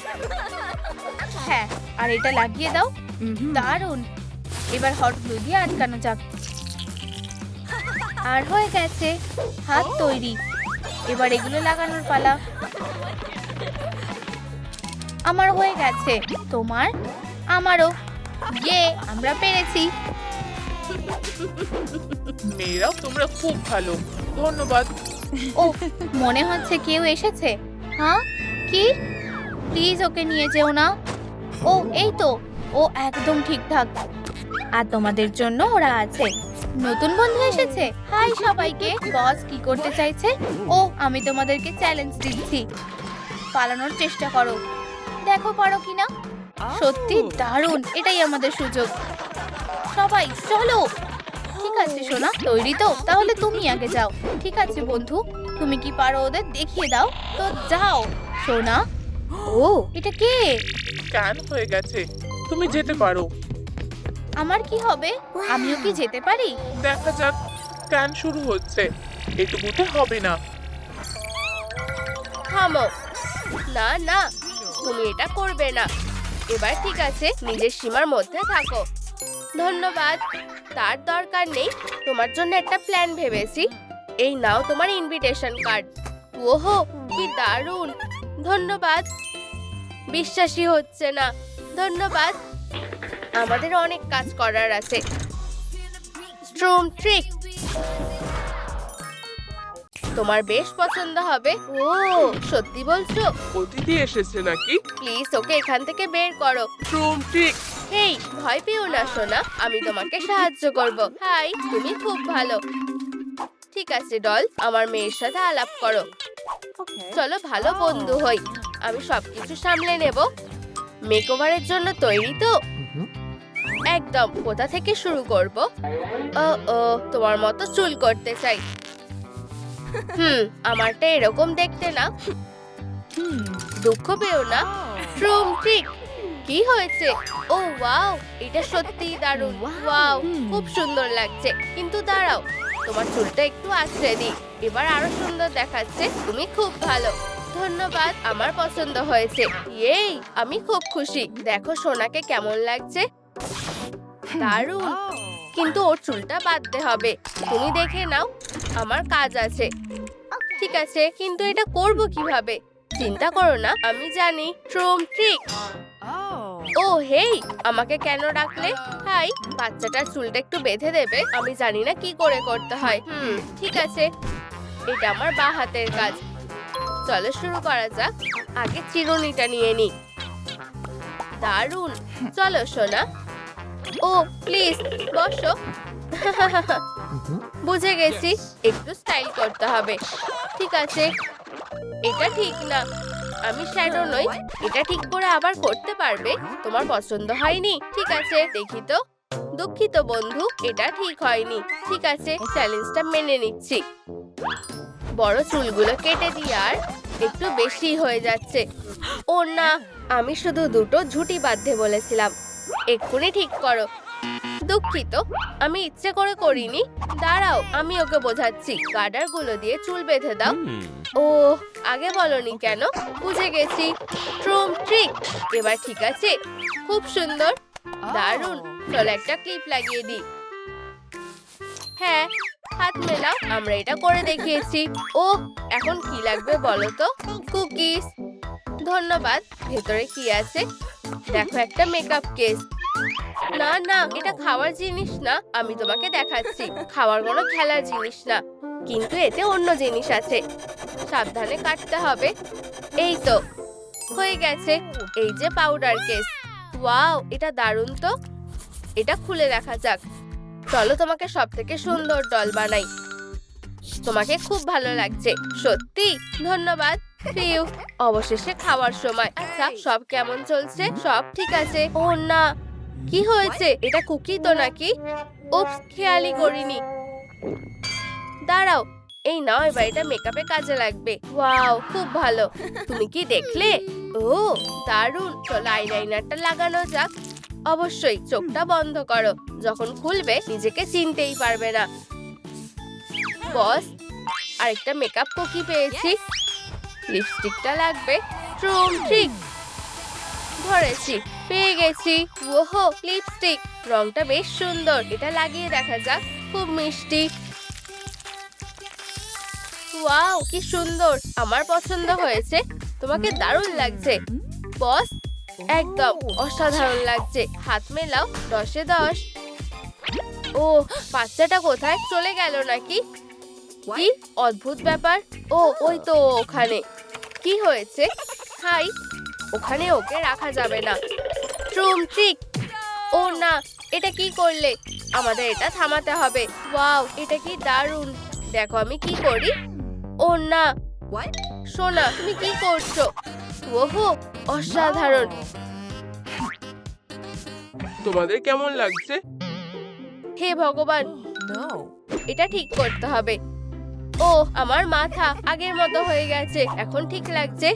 হ্যাঁ, আর এটা লাগিয়ে দাও। দারুণ। এবার হট গ্লু দিয়ে আটকানো যাক। আর হয়ে গেছে। হাত তৈরি। এবার এগুলো লাগানোর পালা। আমার হয়ে গেছে। তোমার? আমারও। ইয়ে, আমরা পেরেছি। মেয়েরা তোমরা খুব ভালো। ধন্যবাদ। ও, মনে হচ্ছে কেউ এসেছে। হ্যাঁ, কি? প্লিজ ওকে নিয়ে যেও না। ও, এই তো, ও একদম ঠিকঠাক। আর তোমাদের জন্য ওরা আছে। নতুন বন্ধু এসেছে। হাই সবাইকে। বস কি করতে চাইছে? ও, আমি তোমাদেরকে চ্যালেঞ্জ দিচ্ছি। পালানোর চেষ্টা করো। দেখো পারো কিনা। সত্যি দারুণ। এটাই আমাদের সুযোগ। সবাই চলো। ঠিক আছে সোনা, তৈরি তো? তাহলে তুমি আগে যাও। ঠিক আছে বন্ধু, তুমি কি পারো ওদের দেখিয়ে দাও। তো যাও সোনা। ও, এটা কে? ক্যান হয়ে গেছে। তুমি যেতে পারো। আমার কি হবে? আমিও কি যেতে পারি? দেখা যাক। ক্যান শুরু হচ্ছে। এটুকুতে হবে না। থামো। না না, তুমি এটা করবে না। এবার ঠিক আছে, নিজের সীমার মধ্যে থাকো। ধন্যবাদ। তার দরকার নেই। তোমার জন্য একটা প্ল্যান ভেবেছি। এই নাও তোমার ইনভিটেশন কার্ড। ওহো, কি দারুণ। ধন্যবাদ। বিশ্বাসই হচ্ছে না। ধন্যবাদ। আমাদের অনেক কাজ করার আছে। শ্রুম ট্রিক, তোমার বেশ পছন্দ হবে। ও, সত্যি বলছো? অতিথি এসেছে নাকি? প্লিজ ওকে এখান থেকে বের করো। শ্রুম ট্রিক, হেই, ভয় পেও না সোনা, আমি তোমাকে সাহায্য করব। হাই, তুমি খুব ভালো। ঠিক আছে ডল, আমার মেয়ের সাথে আলাপ করো। চলো ভালো বন্ধু হই, আমি সবকিছু সামলে নেব। মেকওভারের জন্য তৈরি তো? একদম। কোথা থেকে শুরু করব? ও, তোমার মতো চুল করতে চাই। আমারটা এরকম দেখতে না। দুঃখ পেও না। ট্রুম ট্রিক। কি হয়েছে? ও ওয়াও, এটা সত্যিই দারুণ। ওয়াও, খুব সুন্দর লাগছে। কিন্তু দাঁড়াও, তোমার চুলটা একটু আঁচড়ে দিই। এবার আরো সুন্দর দেখাচ্ছে। তুমি খুব ভালো। ধন্যবাদ, আমার পছন্দ হয়েছে। ইয়েই, আমি খুব খুশি। দেখো সোনাকে কেমন লাগছে। দারুণ। কিন্তু ওর চুলটা বাঁধতে হবে। তুমি দেখে নাও, আমার কাজ আছে। ঠিক আছে, কিন্তু এটা করব কিভাবে? চিন্তা করো না, আমি জানি। ট্রুম ট্রিক। ও হেই, আমাকে কেন ডাকলে? হাই, বাচ্চাটার চুলটা একটু বেঁধে দেবে? আমি জানি না কি করে করতে হয়। ঠিক আছে, এটা আমার বাঁ হাতের কাজ। চলো শুরু করা যাক। আগে চিরুনিটা নিয়ে নি। দারুণ। চলো সোনা। ও প্লিজ বসো। বুঝে গেছি, একটু স্টাইল করতে হবে। ঠিক আছে, এটা ঠিক না। আমি শ্যাডো নই। এটা ঠিক করে আবার করতে পারবে? তোমার পছন্দ হয়নি? ঠিক আছে, দেখি তো। দুঃখিত বন্ধু, এটা ঠিক হয়নি। ঠিক আছে, চ্যালেঞ্জটা মেনে নিচ্ছি। বড় চুলগুলো কেটে দিয়ে আর একটু বেশি হয়ে যাচ্ছে। ও না, আমি শুধু দুটো ঝুঁটি বাঁধতে বলেছিলাম। এক্ষুনি ঠিক করো। দুঃখিত, আমি ইচ্ছে করে করিনি। দাঁড়াও, আমি ওকে বোঝাচ্ছি। গার্ডার গুলো দিয়ে চুল বেঁধে দাও। ও, আগে বলনি কেন? বুঝে গেছি। ট্রুম ট্রিক। এবার ঠিক আছে, খুব সুন্দর। দারুণ। চলো একটা ক্লিপ লাগিয়ে দিই। হ্যাঁ, হাত মেলাও। আমরা এটা করে দেখিয়েছি। ও, এখন কি লাগবে বলো তো? কুকিজ। ধন্যবাদ। ভেতরে কি আছে? দেখো, একটা মেকআপ কেস। না না, এটা খাওয়ার জিনিস না। আমি তোমাকে দেখাচ্ছি। খাওয়ার কোনো খেলার জিনিস না, কিন্তু এতে অন্য জিনিস আছে। সাবধানে কাটতে হবে। এই তো হয়ে গেছে। এই যে পাউডার কেস। ওয়াও, এটা দারুণ তো। এটা খুলে দেখা যাক। চলো তোমাকে সব থেকে সুন্দর ডল বানাই। তোমাকে খুব ভালো লাগছে। সত্যি? ধন্যবাদ। প্রিয়, অবশেষে খাওয়ার সময়। আচ্ছা, সব কেমন চলছে? সব ঠিক আছে। ও না, কি হয়েছে? এটা কুকি তো নাকি? উপস, খেয়ালই করিনি। দাঁড়াও, এই নাও, এবার এটা মেকআপে কাজে লাগবে। ওয়াও, খুব ভালো। তুমি কি দেখলে? ও দারুণ। চলো আইলাইনারটা লাগানো যাক। অবশ্যই, চোখটা বন্ধ করো। যখন খুলবে নিজেকে চিনতেই পারবে না। বস, আরেকটা মেকআপ কুকি পেয়েছি। লিপস্টিকটা লাগবে। ট্রুম ট্রিক। ধরেছি, পেয়ে গেছি। ওহো, লিপস্টিক। রংটা বেশ সুন্দর। এটা লাগিয়ে দেখা যাক। খুব মিষ্টি। ওয়াও, কি সুন্দর। আমার পছন্দ হয়েছে। তোমাকে দারুণ লাগছে বস। একদম অসাধারণ লাগছে। হাত মেলাও। 10-এ 10। ও, বাচ্চাটা কোথায়? চলে গেল নাকি? কি অদ্ভুত ব্যাপার। ও, ওই তো ওখানে। কি হয়েছে? হাই, ওখানে ওকে রাখা যাবে না। ট্রুম ট্রিক। ও না, এটা কি করলে? আমাদের এটা থামাতে হবে। ওয়াও, এটা কি দারুণ। দেখো আমি কি করি। ও না, সোনা, তুমি কি করছো? ওহো, অসাধারণ। তোমাদের কেমন লাগছে? হে ভগবান, এটা ঠিক করতে হবে। ও, আমার মাথা আগের মতো হয়ে গেছে। এখন ঠিক লাগছে।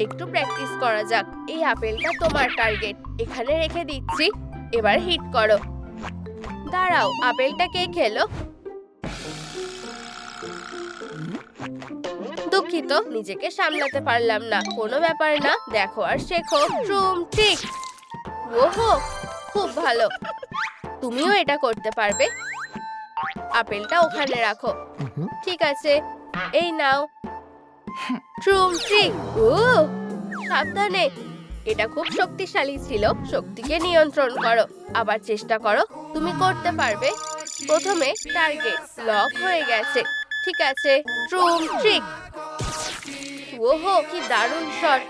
একটু প্র্যাকটিস করা যাক। এই আপেলটা তোমার টার্গেট। এখানে রেখে দিচ্ছি। এবার হিট করো। দাঁড়াও, আপেলটা কে খেলো? দুঃখিত, নিজেকে সামলাতে পারলাম না। কোনো ব্যাপার না, দেখো আর শেখো। ট্রুম ট্রিক। ওহো, খুব ভালো। তুমিও এটা করতে পারবে। আপেলটা ওখানে রাখো। ঠিক আছে, এই নাও। ট্রুম ট্রিক। ও, সাবধানে। এটা খুব শক্তিশালী ছিল। শক্তিকে নিয়ন্ত্রণ করো। আবার চেষ্টা করো। তুমি করতে পারবে। প্রথমে টার্গেট লক হয়ে গেছে। ঠিক আছে, ট্রুম ট্রিক। ওহো, কি দারুণ শট।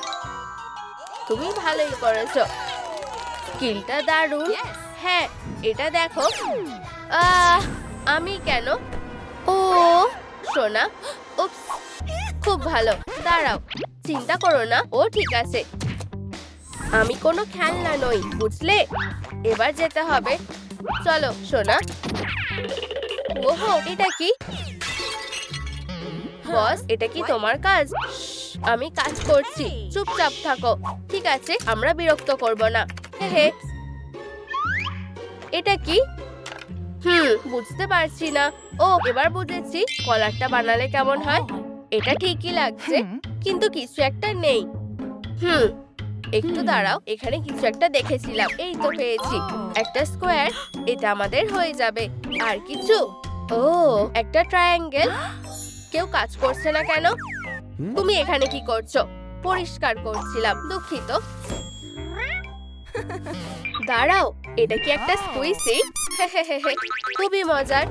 তুমি ভালোই করেছো। স্কিলটা দারুণ। হ্যাঁ, এটা দেখো। আমি কেন? ও সোনা, উপস, খুব ভালো। দাঁড়াও, চিন্তা করো না, ও ঠিক আছে। আমি কোনো খেলনা নই, বুঝলে? এবার যেতে হবে। চলো সোনা। ওহো, এটা কি? বস, এটা কি তোমার কাজ? আমি কাজ করছি, চুপচাপ থাকো। ঠিক আছে, আমরা বিরক্ত করব না। হে হে। এটা কি? বুঝতে পারছি না। ও, এবার বুঝেছি। কলারটা বানালে কেমন হয়? এটা ঠিকই লাগছে, কিন্তু কিছু একটা নেই। একটু দাঁড়াও, এখানে কিছু একটা দেখেছিলাম। এই তো পেয়েছি, একটা স্কোয়ার। এটা আমাদের হয়ে যাবে। আর কিছু? ও, একটা ট্রায়াঙ্গেল। কেউ কাজ করছে না কেন? তুমি এখানে কি করছো? পরিষ্কার করছিলাম, দুঃখিত। দাঁড়াও, এটা কি একটা স্কুইজি? খুবই মজার।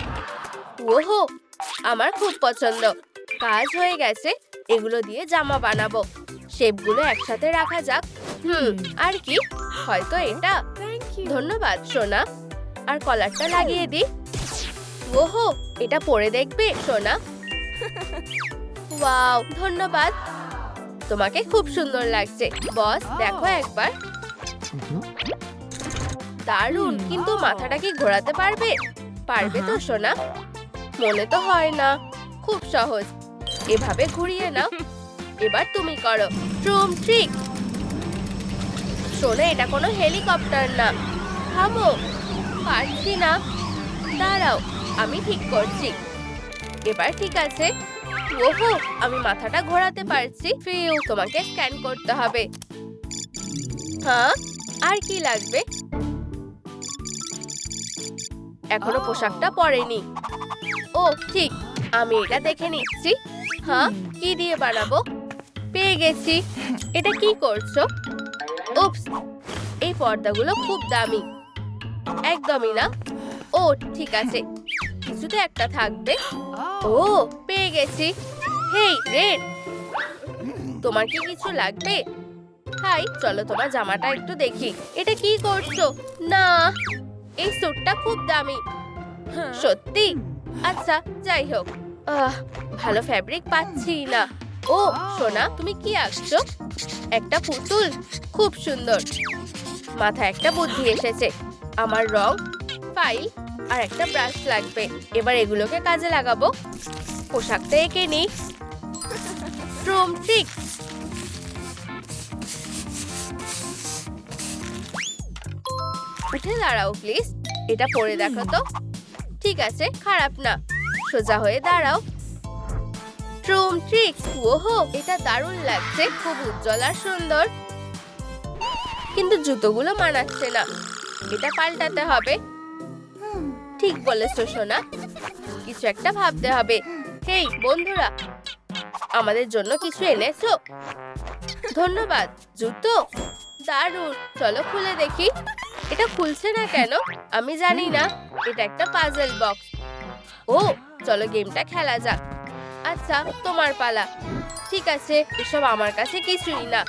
ওহো, আমার খুব পছন্দ। কাজ হয়ে গেছে। এগুলো দিয়ে জামা বানাবো। শেপগুলো একসাথে রাখা যাক। আর কি? হয়তো এটা। ধন্যবাদ সোনা। আর কলারটা লাগিয়ে দিই। ওহো, এটা পরে দেখবে সোনা? ওয়াও, ধন্যবাদ। তোমাকে খুব সুন্দর লাগছে। বস, দেখো একবার। দারুণ, কিন্তু মাথাটা কি ঘোরাতে পারবে? পারবে তো সোনা? মনে তো হয় না। খুব সহজ। এভাবে ঘুরিয়ে নাও। এবার তুমি করো ট্রুম ট্রিক। সোনা, এটা কোনো হেলিকপ্টার না। থামো, পারছি না। দাঁড়াও, আমি ঠিক করছি। এবার ঠিক আছে। ওহো, আমি মাথাটা ঘোরাতে পারছি। ফিউ, তোমাকে স্ক্যান করতে হবে। হ্যাঁ, আর কি লাগবে? এখনো পোশাকটা পরেনি। ও ঠিক, আমি এটা দেখে নিচ্ছি। হ্যাঁ, কি দিয়ে বানাবো? পেয়ে গেছি। এটা কি করছো? উপস, এই পর্দাগুলো খুব দামি। একদমই না। ও ঠিক আছে, কিছুতে একটা থাকবে। ও, পেয়ে গেছি। হেই রেড, তোমার কি কিছু লাগবে? হাই, চলো তোমার জামাটা একটু দেখি। এটা কি করছো? না, এই স্যুটটা খুব দামি। সত্যি? আচ্ছা, যাই হোক। ভালো ফ্যাব্রিক পাচ্ছি না। ও সোনা, তুমি কি আঁকছো? একটা পুতুল? খুব সুন্দর। মাথায় একটা বুদ্ধি এসেছে। আমার রং, ফাইল আর একটা ব্রাশ লাগবে। এবার এগুলোকে কাজে লাগাবো। পোশাকটা এঁকে নিই। ট্রুম ট্রিক। উঠে দাঁড়াও প্লিজ। এটা পরে দেখো তো। ঠিক আছে, খারাপ না। সোজা হয়ে দাঁড়াও। ট্রুম ট্রিক। ওহো, এটা দারুণ লাগছে। খুব উজ্জ্বল আর সুন্দর। কিন্তু জুতোগুলো মানাচ্ছে না। এটা পাল্টাতে হবে। ঠিক বলেছো সোনা, কিছু একটা ভাবতে হবে। হেই বন্ধুরা, আমাদের জন্য কিছু এনেছো? ধন্যবাদ। জুতো? দারুণ, চলো খুলে দেখি। এটা খুলছে না কেন? আমি জানি না। এটা একটা পাজল বক্স। ও, চলো গেমটা খেলা যাক। আচ্ছা, তোমার পালা। ঠিক আছে, এসব আমার কাছে কিছুই না।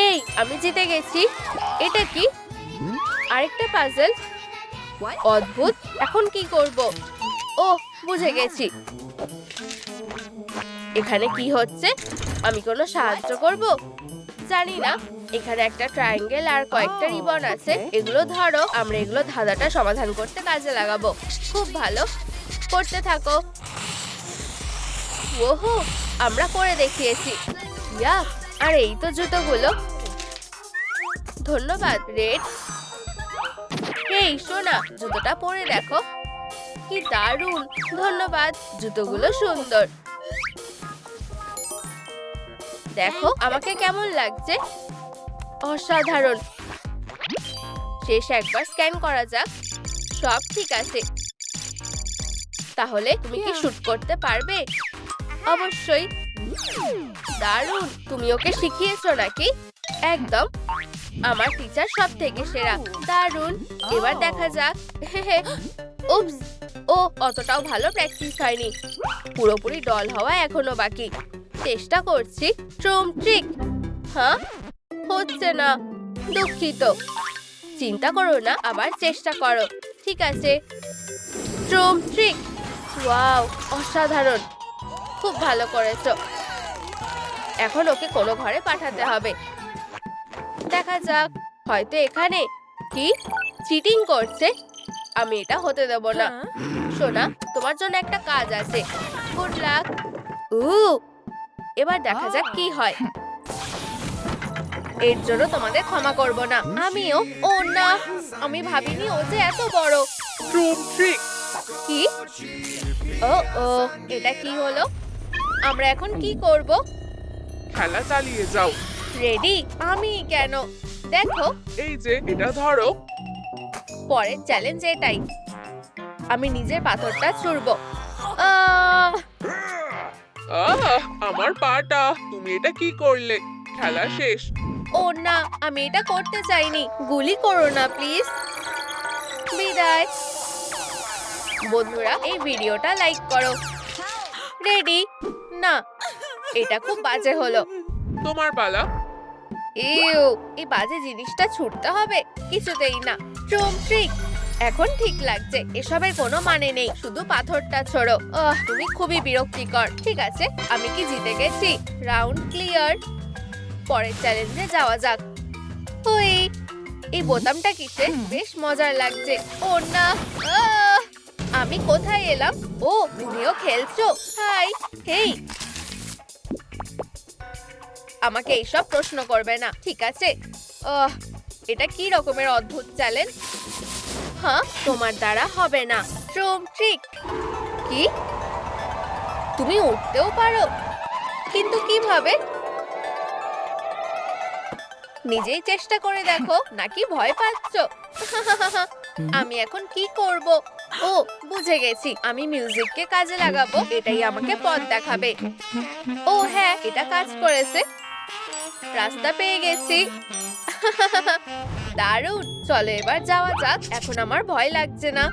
এই, আমি জিতে গেছি। এটা কি? আরেকটা পাজল? অদ্ভুত। এখন কি করব? ও, বুঝে গেছি। এখানে কি হচ্ছে? আমি কোনো সাহায্য করব? জানি না। এখানে একটা ট্রায়াঙ্গেল আর কয়েকটা রিবন আছে। এগুলো ধরো, আমরা এগুলো ধাঁধাটা সমাধান করতে কাজে লাগাবো। খুব ভালো, করতে থাকো। ওহো, আমরা করে দেখিয়েছি। ইয়া, আর এই তো জুতোগুলো। ধন্যবাদ রেড। হেই সোনা, জুতোটা পরে দেখো। কি দারুণ। ধন্যবাদ, জুতোগুলো সুন্দর। দেখো আমাকে কেমন লাগছে। অসাধারণ। শেষ একবার স্ক্যান করা যাক। সব ঠিক আছে। তাহলে তুমি কি শুট করতে পারবে? অবশ্যই। দারুণ, তুমি ওকে শিখিয়েছো নাকি? একদম, আমার টিচার সব থেকে সেরা। দারুণ, এবার দেখা যাক। উপস, ও অতটাও ভালো প্র্যাকটিস হয়নি। পুরোপুরি ডল হওয়া এখনো বাকি। চেষ্টা করছি। ট্রুম ট্রিক। হ্যাঁ, হচ্ছে না। দুঃখিত। চিন্তা করো না, আবার চেষ্টা করো। ঠিক আছে। ট্রুম ট্রিক। ওয়াও, অসাধারণ। খুব ভালো করেছো। এখন ওকে কোনো ঘরে পাঠাতে হবে। দেখা যাক, হয়তো এখানে। কি চিটিং করছে? আমি এটা হতে দেব না। সোনা, তোমার জন্য একটা কাজ আছে। Good luck. এবার দেখা যাক কি হয়। এর জন্য তোমাদের ক্ষমা করব না। আমিও। ও না, আমি ভাবিনি ও যে এত বড়। ট্রুম ট্রিক। কি? ও ও, এটা কি হলো? আমরা এখন কি করব? খেলা চালিয়ে যাও। রেডি? আমি কেন? দেখো, এই যে এটা ধরো। পরের চ্যালেঞ্জ এটাই। আমি নিজের পাথরটা ছুড়ব। আমার পাটা। তুমি এটা কি করলে? খেলা শেষ। ও না, আমি এটা করতে চাইনি। গুলি করো না প্লিজ। বিদায়। বন্ধুরা, এই ভিডিওটা লাইক করো। রেডি? না, এটা খুব বাজে হলো। তোমার পালা। ইউ, এই বাজে জিনিসটা ছুটতে হবে? কিছুতেই না। ট্রুম ট্রিক। এখন ঠিক লাগছে। এসবের কোনো মানে নেই। শুধু পাথরটা ছোড়ো। তুমি খুবই বিরক্তিকর। ঠিক আছে, আমি কি জিতে গেছি? Round clear. পরের চ্যালেঞ্জে যাওয়া যাক। ওই, এই বোতামটা কিসে? বেশ মজার লাগছে। ও না, আমি কোথায় এলাম? ও, তুমিও খেলছো? হাই। হেই, আমাকে এইসব প্রশ্ন করবে না, ঠিক আছে? এটা কি রকমের অদ্ভুত চ্যালেঞ্জ? হ্যাঁ, তোমার দ্বারা হবে না। ট্রুম ট্রিক। কি? তুমি উঠতেও পারো? কিন্তু কিভাবে? নিজেই চেষ্টা করে দেখো, নাকি ভয় পাচ্ছ? আমি এখন কি করব? ও, বুঝে গেছি। আমি মিউজিককে কাজে লাগাবো। এটাই আমাকে পথ দেখাবে। ও হ্যাঁ, এটা কাজ করেছে। রাস্তা পেয়ে গেছি। দারুণ। চলো এবার যাওয়া যাক। এখন আমার ভয় লাগছে না।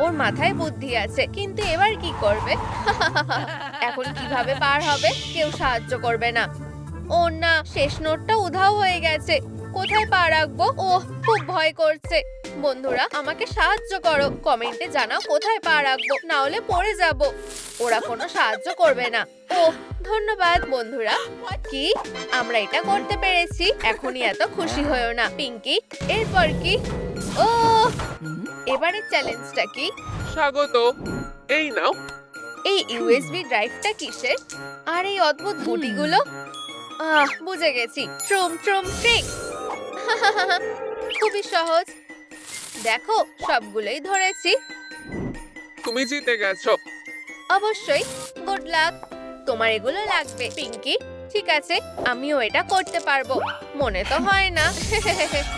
ওর মাথায় বুদ্ধি আছে, কিন্তু এবার কি করবে? এখন কিভাবে পার হবে? কেউ সাহায্য করবে না। ও না, শেষ নোটটা উধাও হয়ে গেছে। কোথায় পা রাখবো? ওহ, খুব ভয় করছে। বন্ধুরা, আমাকে সাহায্য করো। কমেন্টে জানাও কোথায় পা রাখবো, না হলে পড়ে যাব। ওরা কোনো সাহায্য করবে না। ওহ, ধন্যবাদ বন্ধুরা। কি? আমরা এটা করতে পেরেছি। এখনই এত খুশি হয়েও না, পিঙ্কি। এরপর কি? ও, এবারে চ্যালেঞ্জটা কি? স্বাগত। এই নাও। এই ইউএসবি ড্রাইভটা কিসের? আর এই অদ্ভুত গুটিগুলো? বুঝে গেছি। ট্রুম ট্রুম ট্রিক। খুবই সহজ। দেখো, সবগুলোই ধরেছি। তুমি জিতে গেছো। অবশ্যই। Good luck. তোমার এগুলো লাগবে, পিঙ্কি। ঠিক আছে, আমিও এটা করতে পারবো। মনে তো হয় না।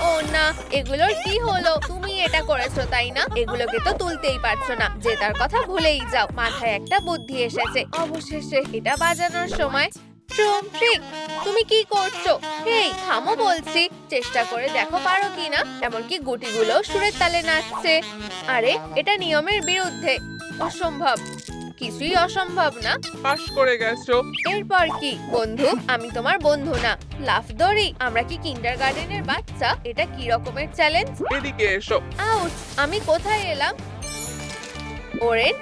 ও না, এগুলোর কি হলো? তুমি এটা করেছো তাই না? এগুলোকে তো তুলতেই পারছো না। জেতার কথা ভুলেই যাও। মাথায় একটা বুদ্ধি এসেছে। অবশেষে এটা বাজানোর সময়। ট্রুম ট্রিক, তুমি কি করছো? হেই, থামো বলছি। চেষ্টা করে দেখো পারো কিনা। এমনকি গুটিগুলো সুরের তালে নাচছে। আরে, এটা নিয়মের বিরুদ্ধে। অসম্ভব। কিছুই অসম্ভব না। পাশ করে গেছো। এরপর কি? বন্ধু, আমি তোমার বন্ধু না। লাফ দড়ি? আমরা কি কিন্ডারগার্টেনের বাচ্চা? এটা কি রকমের চ্যালেঞ্জ? এদিকে এসো। আউট! আমি কোথায় এলাম? ওরেন?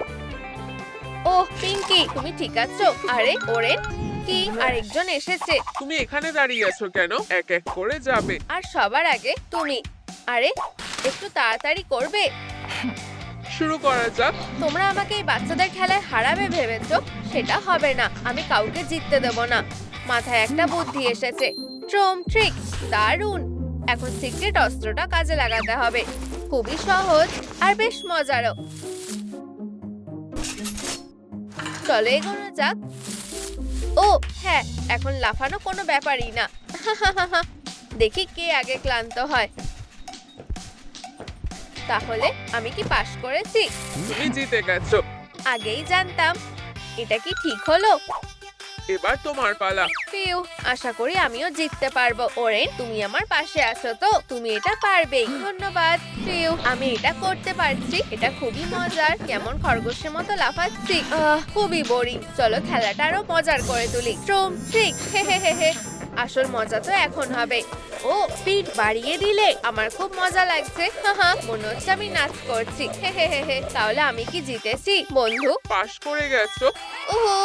ওহ, পিঙ্কি, তুমি ঠিক আছো? আরে, ওরেন? কি, আরেকজন এসেছে। তুমি এখানে দাঁড়িয়ে আছো কেন? এক এক করে যাবে। আর সবার আগে তুমি। আরে, একটু তাড়াতাড়ি করবে? শুরু করা যাক। তোমরা আমাকে এই বাচ্চাদের খেলায় হারাবে ভেবেছো? সেটা হবে না। আমি কাউকে জিততে দেব না। মাথায় একটা বুদ্ধি এসেছে। ট্রুম ট্রিক। দারুণ। এখন সিক্রেট অস্ত্রটা কাজে লাগাতে হবে। খুবই সহজ আর বেশ মজারও। চলো এগোনো যাক। ও হ্যাঁ, এখন লাফানো কোনো ব্যাপারই না। দেখি কে আগে ক্লান্ত হয়। তাহলে আমি কি পাশ করেছি? তুমি জিতে গেছো। আগেই জানতাম। এটা কি ঠিক হলো? এবার তোমার পালা। ফিউ, আশা করি আমিও জিততে পারবো। ওরেন, তুমি আমার পাশে আছো তো? তুমি এটা পারবেই। ধন্যবাদ। ফিউ, আমি এটা করতে পারছি। এটা খুবই মজার। কেমন খরগোশের মতো লাফাচ্ছি। খুবই বোরিং। চলো খেলাটা আরো মজার করে তুলি। ট্রুম ট্রিক। হে হে হে হে। আসল মজা তো এখন হবে। ও স্পিড বাড়িয়ে দিলে, আমার খুব মজা লাগছে। হাহা, মনে হচ্ছে আমি নাচ করছি। হে হে হে হে। তাহলে আমি কি জিতেছি বন্ধু? পাশ করে গেছো। ওহো,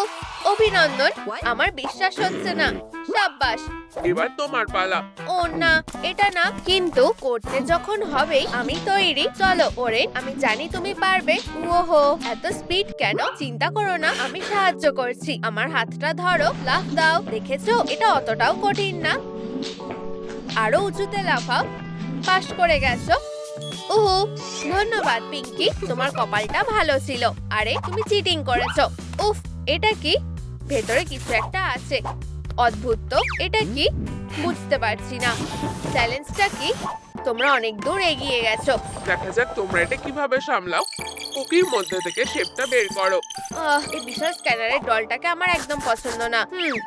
অভিনন্দন। আমার বিশ্বাস হচ্ছে না। সাব্বাস। এবার তোমার পালা। ও না, এটা না, কিন্তু করতে যখন হবে আমি তৈরি। চলো ওরেন, আমি জানি তুমি পারবে। ওহো, এত স্পিড কেন? চিন্তা করো না, আমি সাহায্য করছি। আমার হাতটা ধরো, লাফ দাও। দেখেছো, এটা অতটাও কঠিন না। আরো উঁচুতে লাফাও। পাশ করে গেছো। ওহো, ধন্যবাদ পিঙ্কি, তোমার কপালটা ভালো ছিল। আরে তুমি চিটিং করেছো। উফ, এটা কি? ভেতরে কিছু একটা আছে। অদ্ভুত তো, এটা কি? বুঝতে পারছি না। চ্যালেঞ্জটা কি? তোমরা অনেক দূর এগিয়ে গেছো। দেখা যাক তোমরা এটা কিভাবে সামলাও। কুকির মধ্যে থেকে শেপটা বের করো। এই বিশাল স্ক্যানারের ডলটাকে আমার একদম পছন্দ না।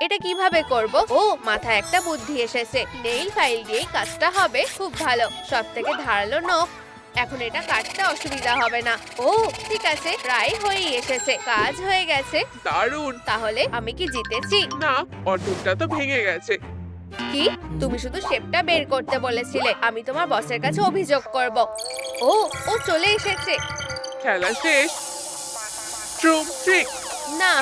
এটা কিভাবে করব? ও, মাথায় একটা বুদ্ধি এসেছে। নেইল ফাইল দিয়েই কাজটা হবে। খুব ভালো, সব থেকে ধারালো নখ। এখন এটা কাটতে অসুবিধা হবে না। ও ঠিক আছে, প্রায় হয়েই এসেছে। কাজ হয়ে গেছে। দারুণ। তাহলে আমি কি জিতেছি? না, অর্ধেকটা তো ভেঙে গেছে। কি? তুমি শুধু শেপটা বের করতে বলেছিলে। আমি তোমার বসের কাছে অভিযোগ করব। ও ও চলে এসেছে। খেলা শেষ। ট্রুম ট্রিক। না।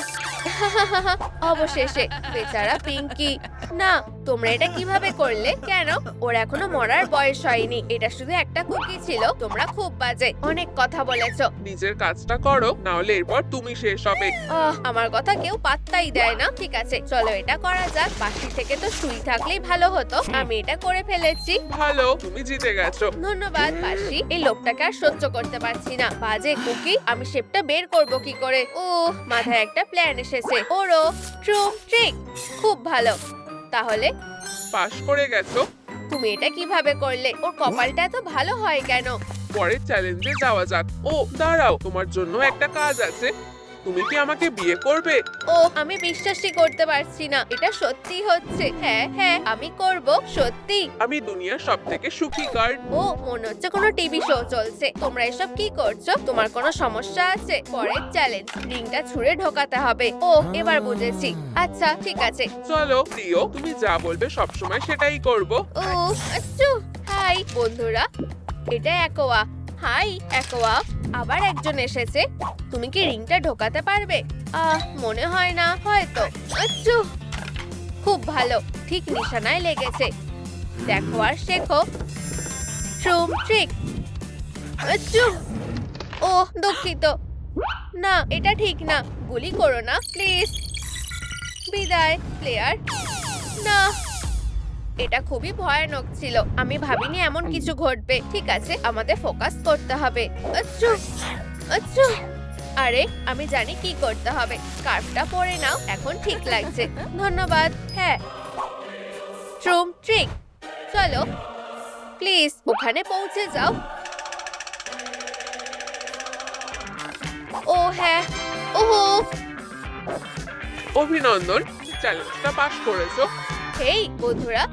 অবশেষে। বেচারা পিঙ্কি। না, তোমরা এটা কিভাবে করলে? কেন? ওর এখনো মরার বয়স হয়নি। এটা শুধু একটা কুকি ছিল। তোমরা খুব বাজে। অনেক কথা বলেছো। নিজের কাজটা করো, না হলে এরপর তুমি শেষ হবে। আমার কথা কেউ পাত্তাই দেয় না। ঠিক আছে, চলো এটা করা যাক। বাসি থেকে তো সুই থাকলেই ভালো হতো। আমি এটা করে ফেলেছি। ভালো, তুমি জিতে গেছো। ধন্যবাদ বাসি। এই লোকটাকে আর সহ্য করতে পারছি না। বাজে কুকি, আমি শেপটা বের করব কি করে? ও, মাথায় একটা প্ল্যান এসেছে। ওরও ট্রুম ট্রিক। খুব ভালো। তাহলে পাশ করে গেছো। তুমি এটা কিভাবে করলে? ওর কপালটা এত ভালো হয় কেন? পরের চ্যালেঞ্জে যাওয়া যাক। ও দাঁড়াও, তোমার জন্য একটা কাজ আছে। তুমি কি আমাকে বিয়ে করবে? ও, আমি বিশ্বাসই করতে পারছি না। এটা সত্যি হচ্ছে। হ্যাঁ হ্যাঁ, আমি করব। সত্যি। আমি দুনিয়ার সব থেকে সুখী গার্ড। ও, মনে হচ্ছে কোনো টিভি শো চলছে। তোমরা এসব কি করছো? তোমার কোনো সমস্যা আছে? পরের চ্যালেঞ্জ, রিংটা ছুঁড়ে ঢোকাতে হবে। ও, এবার বুঝেছি। আচ্ছা ঠিক আছে। চলো প্রিয়, তুমি যা বলবে সবসময় সেটাই করব। ও আচ্ছা। হাই বন্ধুরা, এটা একোয়া। High aqua. আবার একজন এসেছে। তুমি কি রিংটা ঢোকাতে পারবে? মনে হয় না। হয়তো। আচ্ছা, খুব ভালো। ঠিক নিশানায় লেগেছে। দেখো আর শেখো। ট্রুম ট্রিক। আচ্ছা। ও দুঃখিত। না, এটা ঠিক না। গুলি করো না প্লিজ। বিদায় প্লেয়ার। না, এটা খুবই ভয়ানক ছিল। আমি ভাবিনি এমন কিছু ঘটবে। ঠিক আছে, আমাদের ফোকাস করতে হবে। আচ্ছা আচ্ছা। আরে, আমি জানি কি করতে হবে। স্কার্ফটা পরে নাও, এখন ঠিক লাগছে। ধন্যবাদ। হ্যাঁ, ট্রুম ট্রিক। চলো প্লিজ, ওখানে পৌঁছে যাও। ও হ্যাঁ। ওহো, অভিনন্দন, চ্যালেঞ্জটা পাশ করেছো। হেই বন্ধুরা,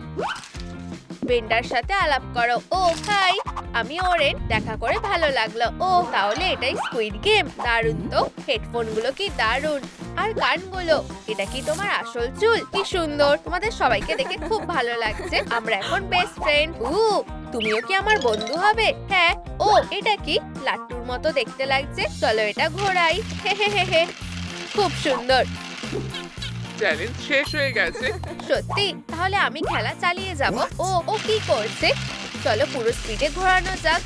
বেন্ডার সাথে আলাপ করো। ও হাই, আমি ওরেন। দেখা করে ভালো লাগলো। ও, তাহলে এটাই স্কুইড গেম। দারুণ তো। হেডফোন গুলো কি দারুণ। আর গানগুলো। এটা কি তোমার আসল চুল? কি সুন্দর। তোমাদের সবাইকে দেখে খুব ভালো লাগছে। আমরা এখন বেস্ট ফ্রেন্ড। তুমিও কি আমার বন্ধু হবে? হ্যাঁ। ও, এটা কি? লাট্টুর মতো দেখতে লাগছে। চলো এটা ঘোরাই। হে হে হে হে। খুব সুন্দর। চ্যালেঞ্জ শেষ হয়ে গেছে। সত্যি? তাহলে আমি খেলা চালিয়ে যাব। ও ও কি করছে? চলো পুরো স্পিডে ঘোরানো যাক।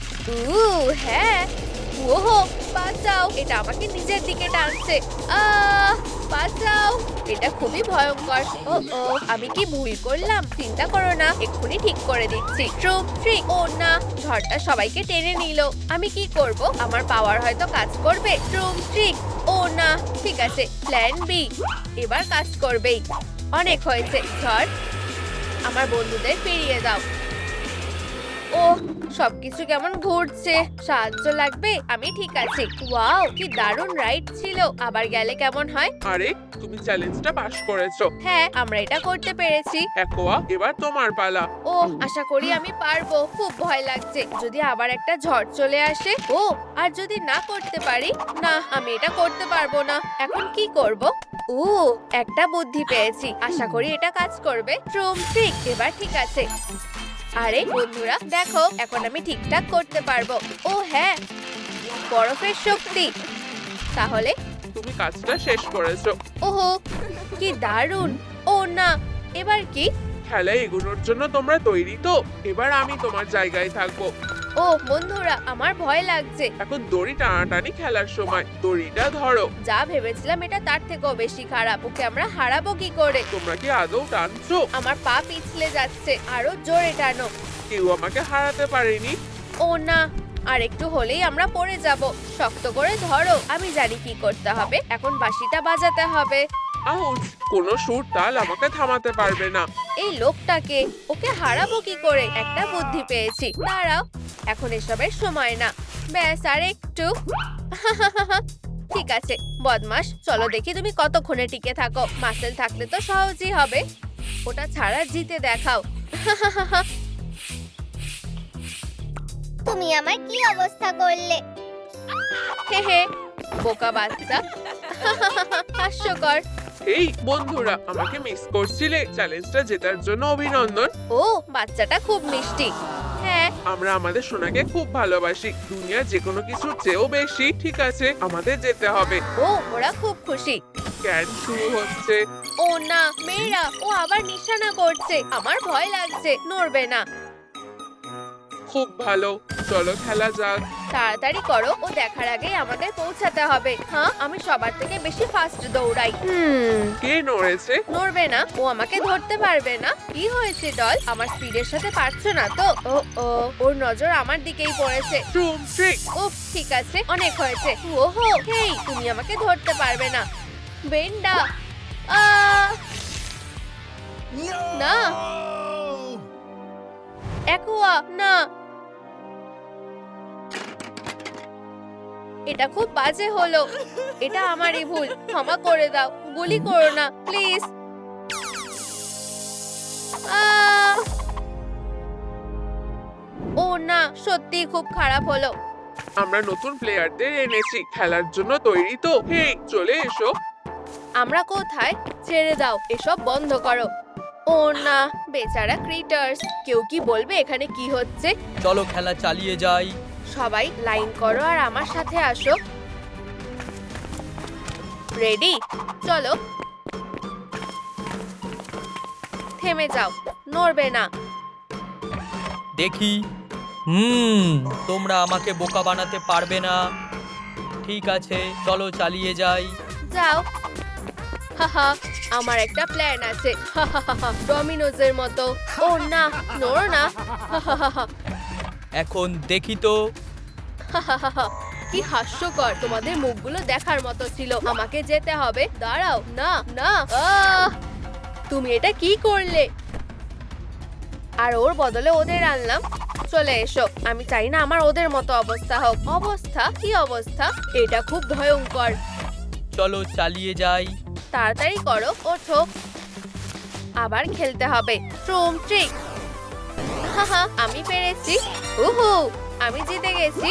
হ্যাঁ। ওহো, বাঁচাও। এটা আমাকে নিজের দিকে টানছে। বাঁচাও। এটা খুবই ভয়ঙ্কর। ও ও, আমি কি ভুল করলাম? চিন্তা করো না, এক্ষুনি ঠিক করে দিচ্ছি। ট্রুম ট্রিক। ও না, ঝড়টা সবাইকে টেনে নিল। আমি কি করব? আমার পাওয়ার হয়তো কাজ করবে। ট্রুম ট্রিক। ও না, ঠিক আছে, প্ল্যান বি। এবার কাজ করবেই। অনেক হয়েছে ঝড়। আমার বন্ধুদের ফিরিয়ে দাও। ও সবকিছু কেমন ঘুরছে। সাহায্য লাগবে? আমি ঠিক আছি। ওয়াও, কি দারুণ রাইড ছিল। আবার গেলে কেমন হয়? আরে তুমি চ্যালেঞ্জটা পাস করেছো। হ্যাঁ, আমরা এটা করতে পেরেছি। অ্যাকোয়া, এবার তোমার পালা। ও, আশা করি আমি পারবো। খুব ভয় লাগছে, যদি আবার একটা ঝড় চলে আসে। ও, আর যদি না করতে পারি? না, আমি এটা করতে পারবো না। এখন কি করব? ও, একটা বুদ্ধি পেয়েছি। আশা করি এটা কাজ করবে। ট্রুম ট্রিক, এবার ঠিক আছে। আরে বন্ধুরা, দেখো এখন আমি ঠিকঠাক করতে পারবো। ও হ্যাঁ, বরফের শক্তি। তাহলে তুমি কাজটা শেষ করেছো। ওহো, কি দারুণ। ও না, এবার কি? খেলায় এগোনোর জন্য তোমরা তৈরি তো? এবার আমি তোমার জায়গায় থাকবো। ও বন্ধুরা, আমার ভয় লাগছে। এখন দড়ি টানাটানি খেলার সময়। দড়িটা ধরো। যা ভেবেছিলাম এটা তার থেকেও বেশি খারাপ। ওকে আমরা হারাবো কি করে? তোমরা কি আদৌ টানছো? আমার পা পিছলে যাচ্ছে। আরো জোরে টানো। কেউ আমাকে হারাতে পারেনি। ও না, আর একটু হলেই আমরা পড়ে যাব। শক্ত করে ধরো। আমি জানি কি করতে হবে। এখন বাঁশিটা বাজাতে হবে। আউচ! কোনো সুর তাল আমাকে থামাতে পারবে না। এই লোকটাকে, ওকে হারাবো কি করে? একটা বুদ্ধি পেয়েছি, দাঁড়াও। এখন এসবের সময় না। ব্যাস, আর একটু। ঠিক আছে বদমাস, চলো দেখি তুমি কতক্ষণে টিকে থাকো। মাসেল থাকলে তো সহজই হবে। ওটা ছাড়া জিতে দেখাও। তুমি আমার কি অবস্থা করলে? হে হে, বোকা বাচ্চা। হাস্যকর। এই বন্ধুরা, আমাকে মিস করছিলে। চ্যালেঞ্জটা জেতার জন্য অভিনন্দন। ও, বাচ্চাটা খুব মিষ্টি। হ্যাঁ, আমরা আমাদের সোনাকে খুব ভালোবাসি, দুনিয়ার যে কোনো কিছুর চেয়েও বেশি। ঠিক আছে, আমাদের যেতে হবে। ও, ওরা খুব খুশি। ক্যান শুরু হচ্ছে। ও না, মেয়েরা, ও আবার নিশানা করছে। আমার ভয় লাগছে। নড়বে না। খুব ভালো, চলো খেলা যাক। তাড়াতাড়ি করো, ও দেখার আগেই আমাদের পৌঁছাতে হবে। হ্যাঁ, আমি সবার থেকে বেশি ফাস্ট দৌড়াই। কে নড়েছে? নড়বে না, ও আমাকে ধরতে পারবে না। কি হয়েছে ডল? আমার স্পিডের সাথে পারছো না তো? ও ও, ওর নজর আমার দিকেই পড়েছে। ট্রুম ট্রিক। উফ, ঠিক আছে, অনেক হয়েছে। ওহো, হেই, তুমি আমাকে ধরতে পারবে না। বেন্ডা। না, অ্যাকোয়া, না। এটা খুব বাজে হলো। এটা আমারই ভুল। ক্ষমা করে দাও। গুলি করো না প্লিজ। ও না, সত্যি খুব খারাপ হলো। আমরা নতুন প্লেয়ারদের এনেছি। খেলার জন্য তৈরি তো? হেই, চলে এসো। আমরা কোথায়? ছেড়ে দাও, এসব বন্ধ করো। ও না, বেচারা ক্রিটার্স। কেউ কি বলবে এখানে কি হচ্ছে? চলো খেলা চালিয়ে যাই। সবাই লাইন করো আর আমার সাথে আসো। রেডি? চলো। থেমে যাও, নড়বে না। দেখি। তোমরা আমাকে বোকা বানাতে পারবে না। ঠিক আছে, চলো চালিয়ে যাই। যাও। হাহা, আমার একটা প্ল্যান আছে। ডমিনোজের মতো। ও না, নড়ো না। এখন দেখি তো। কি হাস্যকর। তোমাদের মুখগুলো দেখার মতো ছিল। আমাকে যেতে হবে। দাঁড়াও। না না, তুমি এটা কি করলে? আর ওর বদলে ওদের আনলাম। চলে এসো। আমি চাই না আমার ওদের মতো অবস্থা হোক। অবস্থা? কি অবস্থা? এটা খুব ভয়ঙ্কর। চলো চালিয়ে যাই। তাড়াতাড়ি করো, ওঠো। আবার খেলতে হবে। ট্রুম ট্রিক। হাহা, আমি পেরেছি। উহু, আমি জিতে গেছি।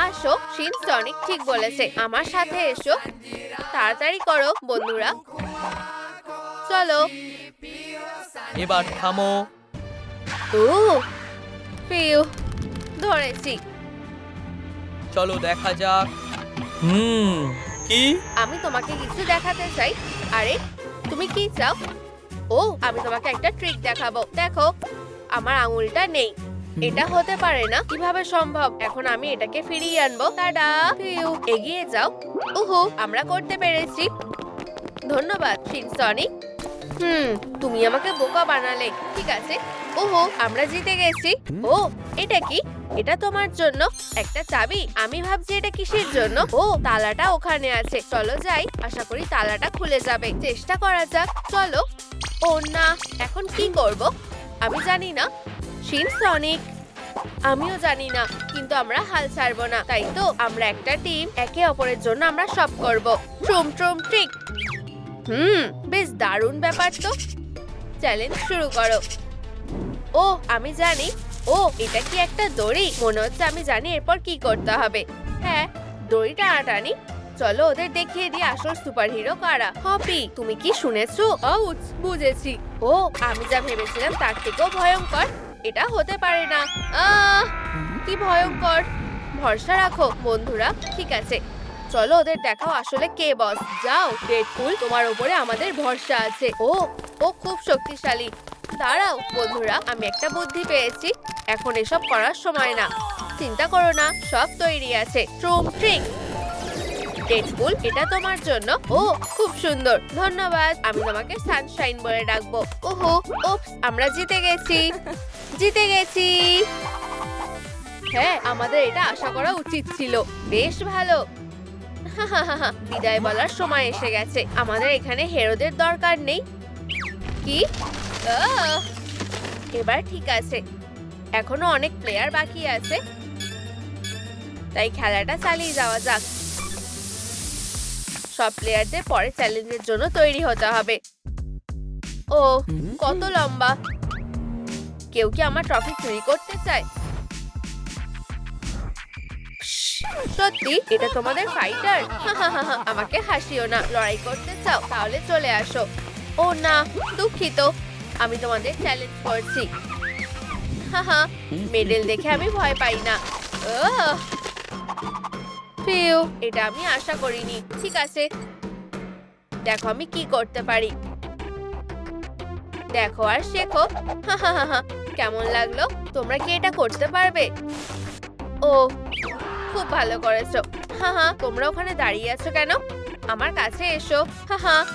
আসো, শিনসনিক ঠিক বলেছে। আমার সাথে এসো। তাড়াতাড়ি করো বন্ধুরা। চলো। এবার থামো। ফিউ, ধরেছি। চলো দেখা যাক। কি? আমি তোমাকে কিছু দেখাতে চাই। আরে, তুমি কি চাও? ও, আমি তোমাকে একটা ট্রিক দেখাবো। দেখো, আমার আঙুলটা নেই। এটা হতে পারে না। কিভাবে সম্ভব? এখন আমি এটাকে ফিরিয়ে আনবো। টাডা! ফিউ, এগিয়ে যাও। উহু, আমরা করতে পেরেছি। ধন্যবাদ শিনসনিক। তুমি আমাকে বোকা বানালে। ঠিক আছে। ওহো, আমরা জিতে গেছি। ও, এটা কি? এটা তোমার জন্য একটা চাবি। আমি ভাবছি এটা কিসের জন্য। ও, তালাটা ওখানে আছে। চলো যাই। আশা করি তালাটা খুলে যাবে। চেষ্টা করা যাক। চলো। ও না, এখন কি করব? আমি জানি না। শিনসনিক। আমিও জানি না, কিন্তু আমরা হাল ছাড়বো না। তাই তো আমরা একটা টিম, একে অপরের জন্য আমরা সব করব। ট্রুম ট্রুম ট্রিক। বেশ দারুণ ব্যাপার তো। চ্যালেঞ্জ শুরু করো। ও আমি জানি। ও এটা কি একটা দড়ি? মনে হচ্ছে আমি জানি এরপর কি করতে হবে। হ্যাঁ, দড়ি টানাটানি। চলো ওদের দেখিয়ে দিই আসল সুপারহিরো কারা। হপি, তুমি কি শুনেছো? আউচ, বুঝেছি। ও আমি যা ভেবেছিলাম তার থেকেও ভয়ঙ্কর। এটা হতে পারে না। কি ভয়ঙ্কর। ভরসা রাখো বন্ধুরা। ঠিক আছে, চলো ওদের দেখাও আসলে কে বস। যাও ডেডপুল, তোমার উপরে আমাদের ভরসা আছে। ও ও খুব শক্তিশালী। দাঁড়াও বন্ধুরা, আমি একটা বুদ্ধি পেয়েছি। এখন এসব করার সময় না। চিন্তা করো না, সব তৈরি আছে। ট্রুম ট্রিক। ডেডপুল, এটা তোমার জন্য। ও খুব সুন্দর, ধন্যবাদ। আমি তোমাকে সানশাইন বলে ডাকবো। ওহো, উপস, আমরা জিতে গেছি। জিতে গেছি। হ্যাঁ, আমাদের এটা আশা করা উচিত ছিল। বেশ ভালো। বিদায় বলার সময় এসে গেছে। আমাদের এখানে হেরোদের দরকার নেই। কি? এবার ঠিক আছে। এখনো অনেক প্লেয়ার বাকি আছে, তাই খেলাটা চালিয়ে যাওয়া যাক। সব প্লেয়ারদের পরে চ্যালেঞ্জের জন্য তৈরি হতে হবে। ও কত লম্বা। কেউ কি আমার ট্রফি চুরি করতে চায়? সত্যি এটা তোমাদের ফাইটার? আমাকে হাসিও না। লড়াই করতে চাও? তাহলে চলে আসো। ও না, দুঃখিত, আমি তোমাদের চ্যালেঞ্জ করছি। মেডেল দেখে আমি ভয় পাই না। ফিউ, এটা আমি আশা করিনি। ঠিক আছে, দেখো আমি কি করতে পারি। দেখো আর শেখো। কেমন লাগলো? তোমরা কি এটা করতে পারবে? ও খুব ভালো করেছো। তোমরা ওখানে দাঁড়িয়ে আছো কেন? আমার কাছে এসো।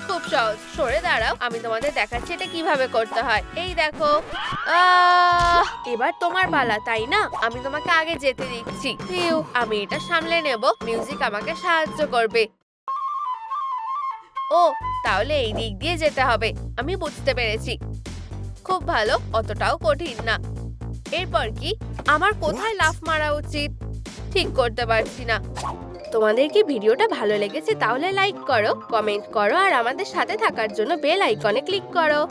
খুব সহজ। সরে দাঁড়াও, আমি তোমাদের দেখাচ্ছি এটা কিভাবে করতে হয়। এই দেখো। এবার তোমার পালা, তাই না? আমি তোমাকে আগে যেতে দিচ্ছি। আমি এটা সামলে নেব। মিউজিক আমাকে সাহায্য করবে। ও তাহলে এই দিক দিয়ে যেতে হবে। আমি বুঝতে পেরেছি। খুব ভালো, অতটাও কঠিন না। এরপর কি? আমার কোথায় লাফ মারা উচিত ঠিক করতে পারছি না। তোমাদের কি ভিডিওটা ভালো লেগেছে? তাহলে লাইক করো, কমেন্ট করো আর আমাদের সাথে থাকার জন্য বেল আইকনে ক্লিক করো।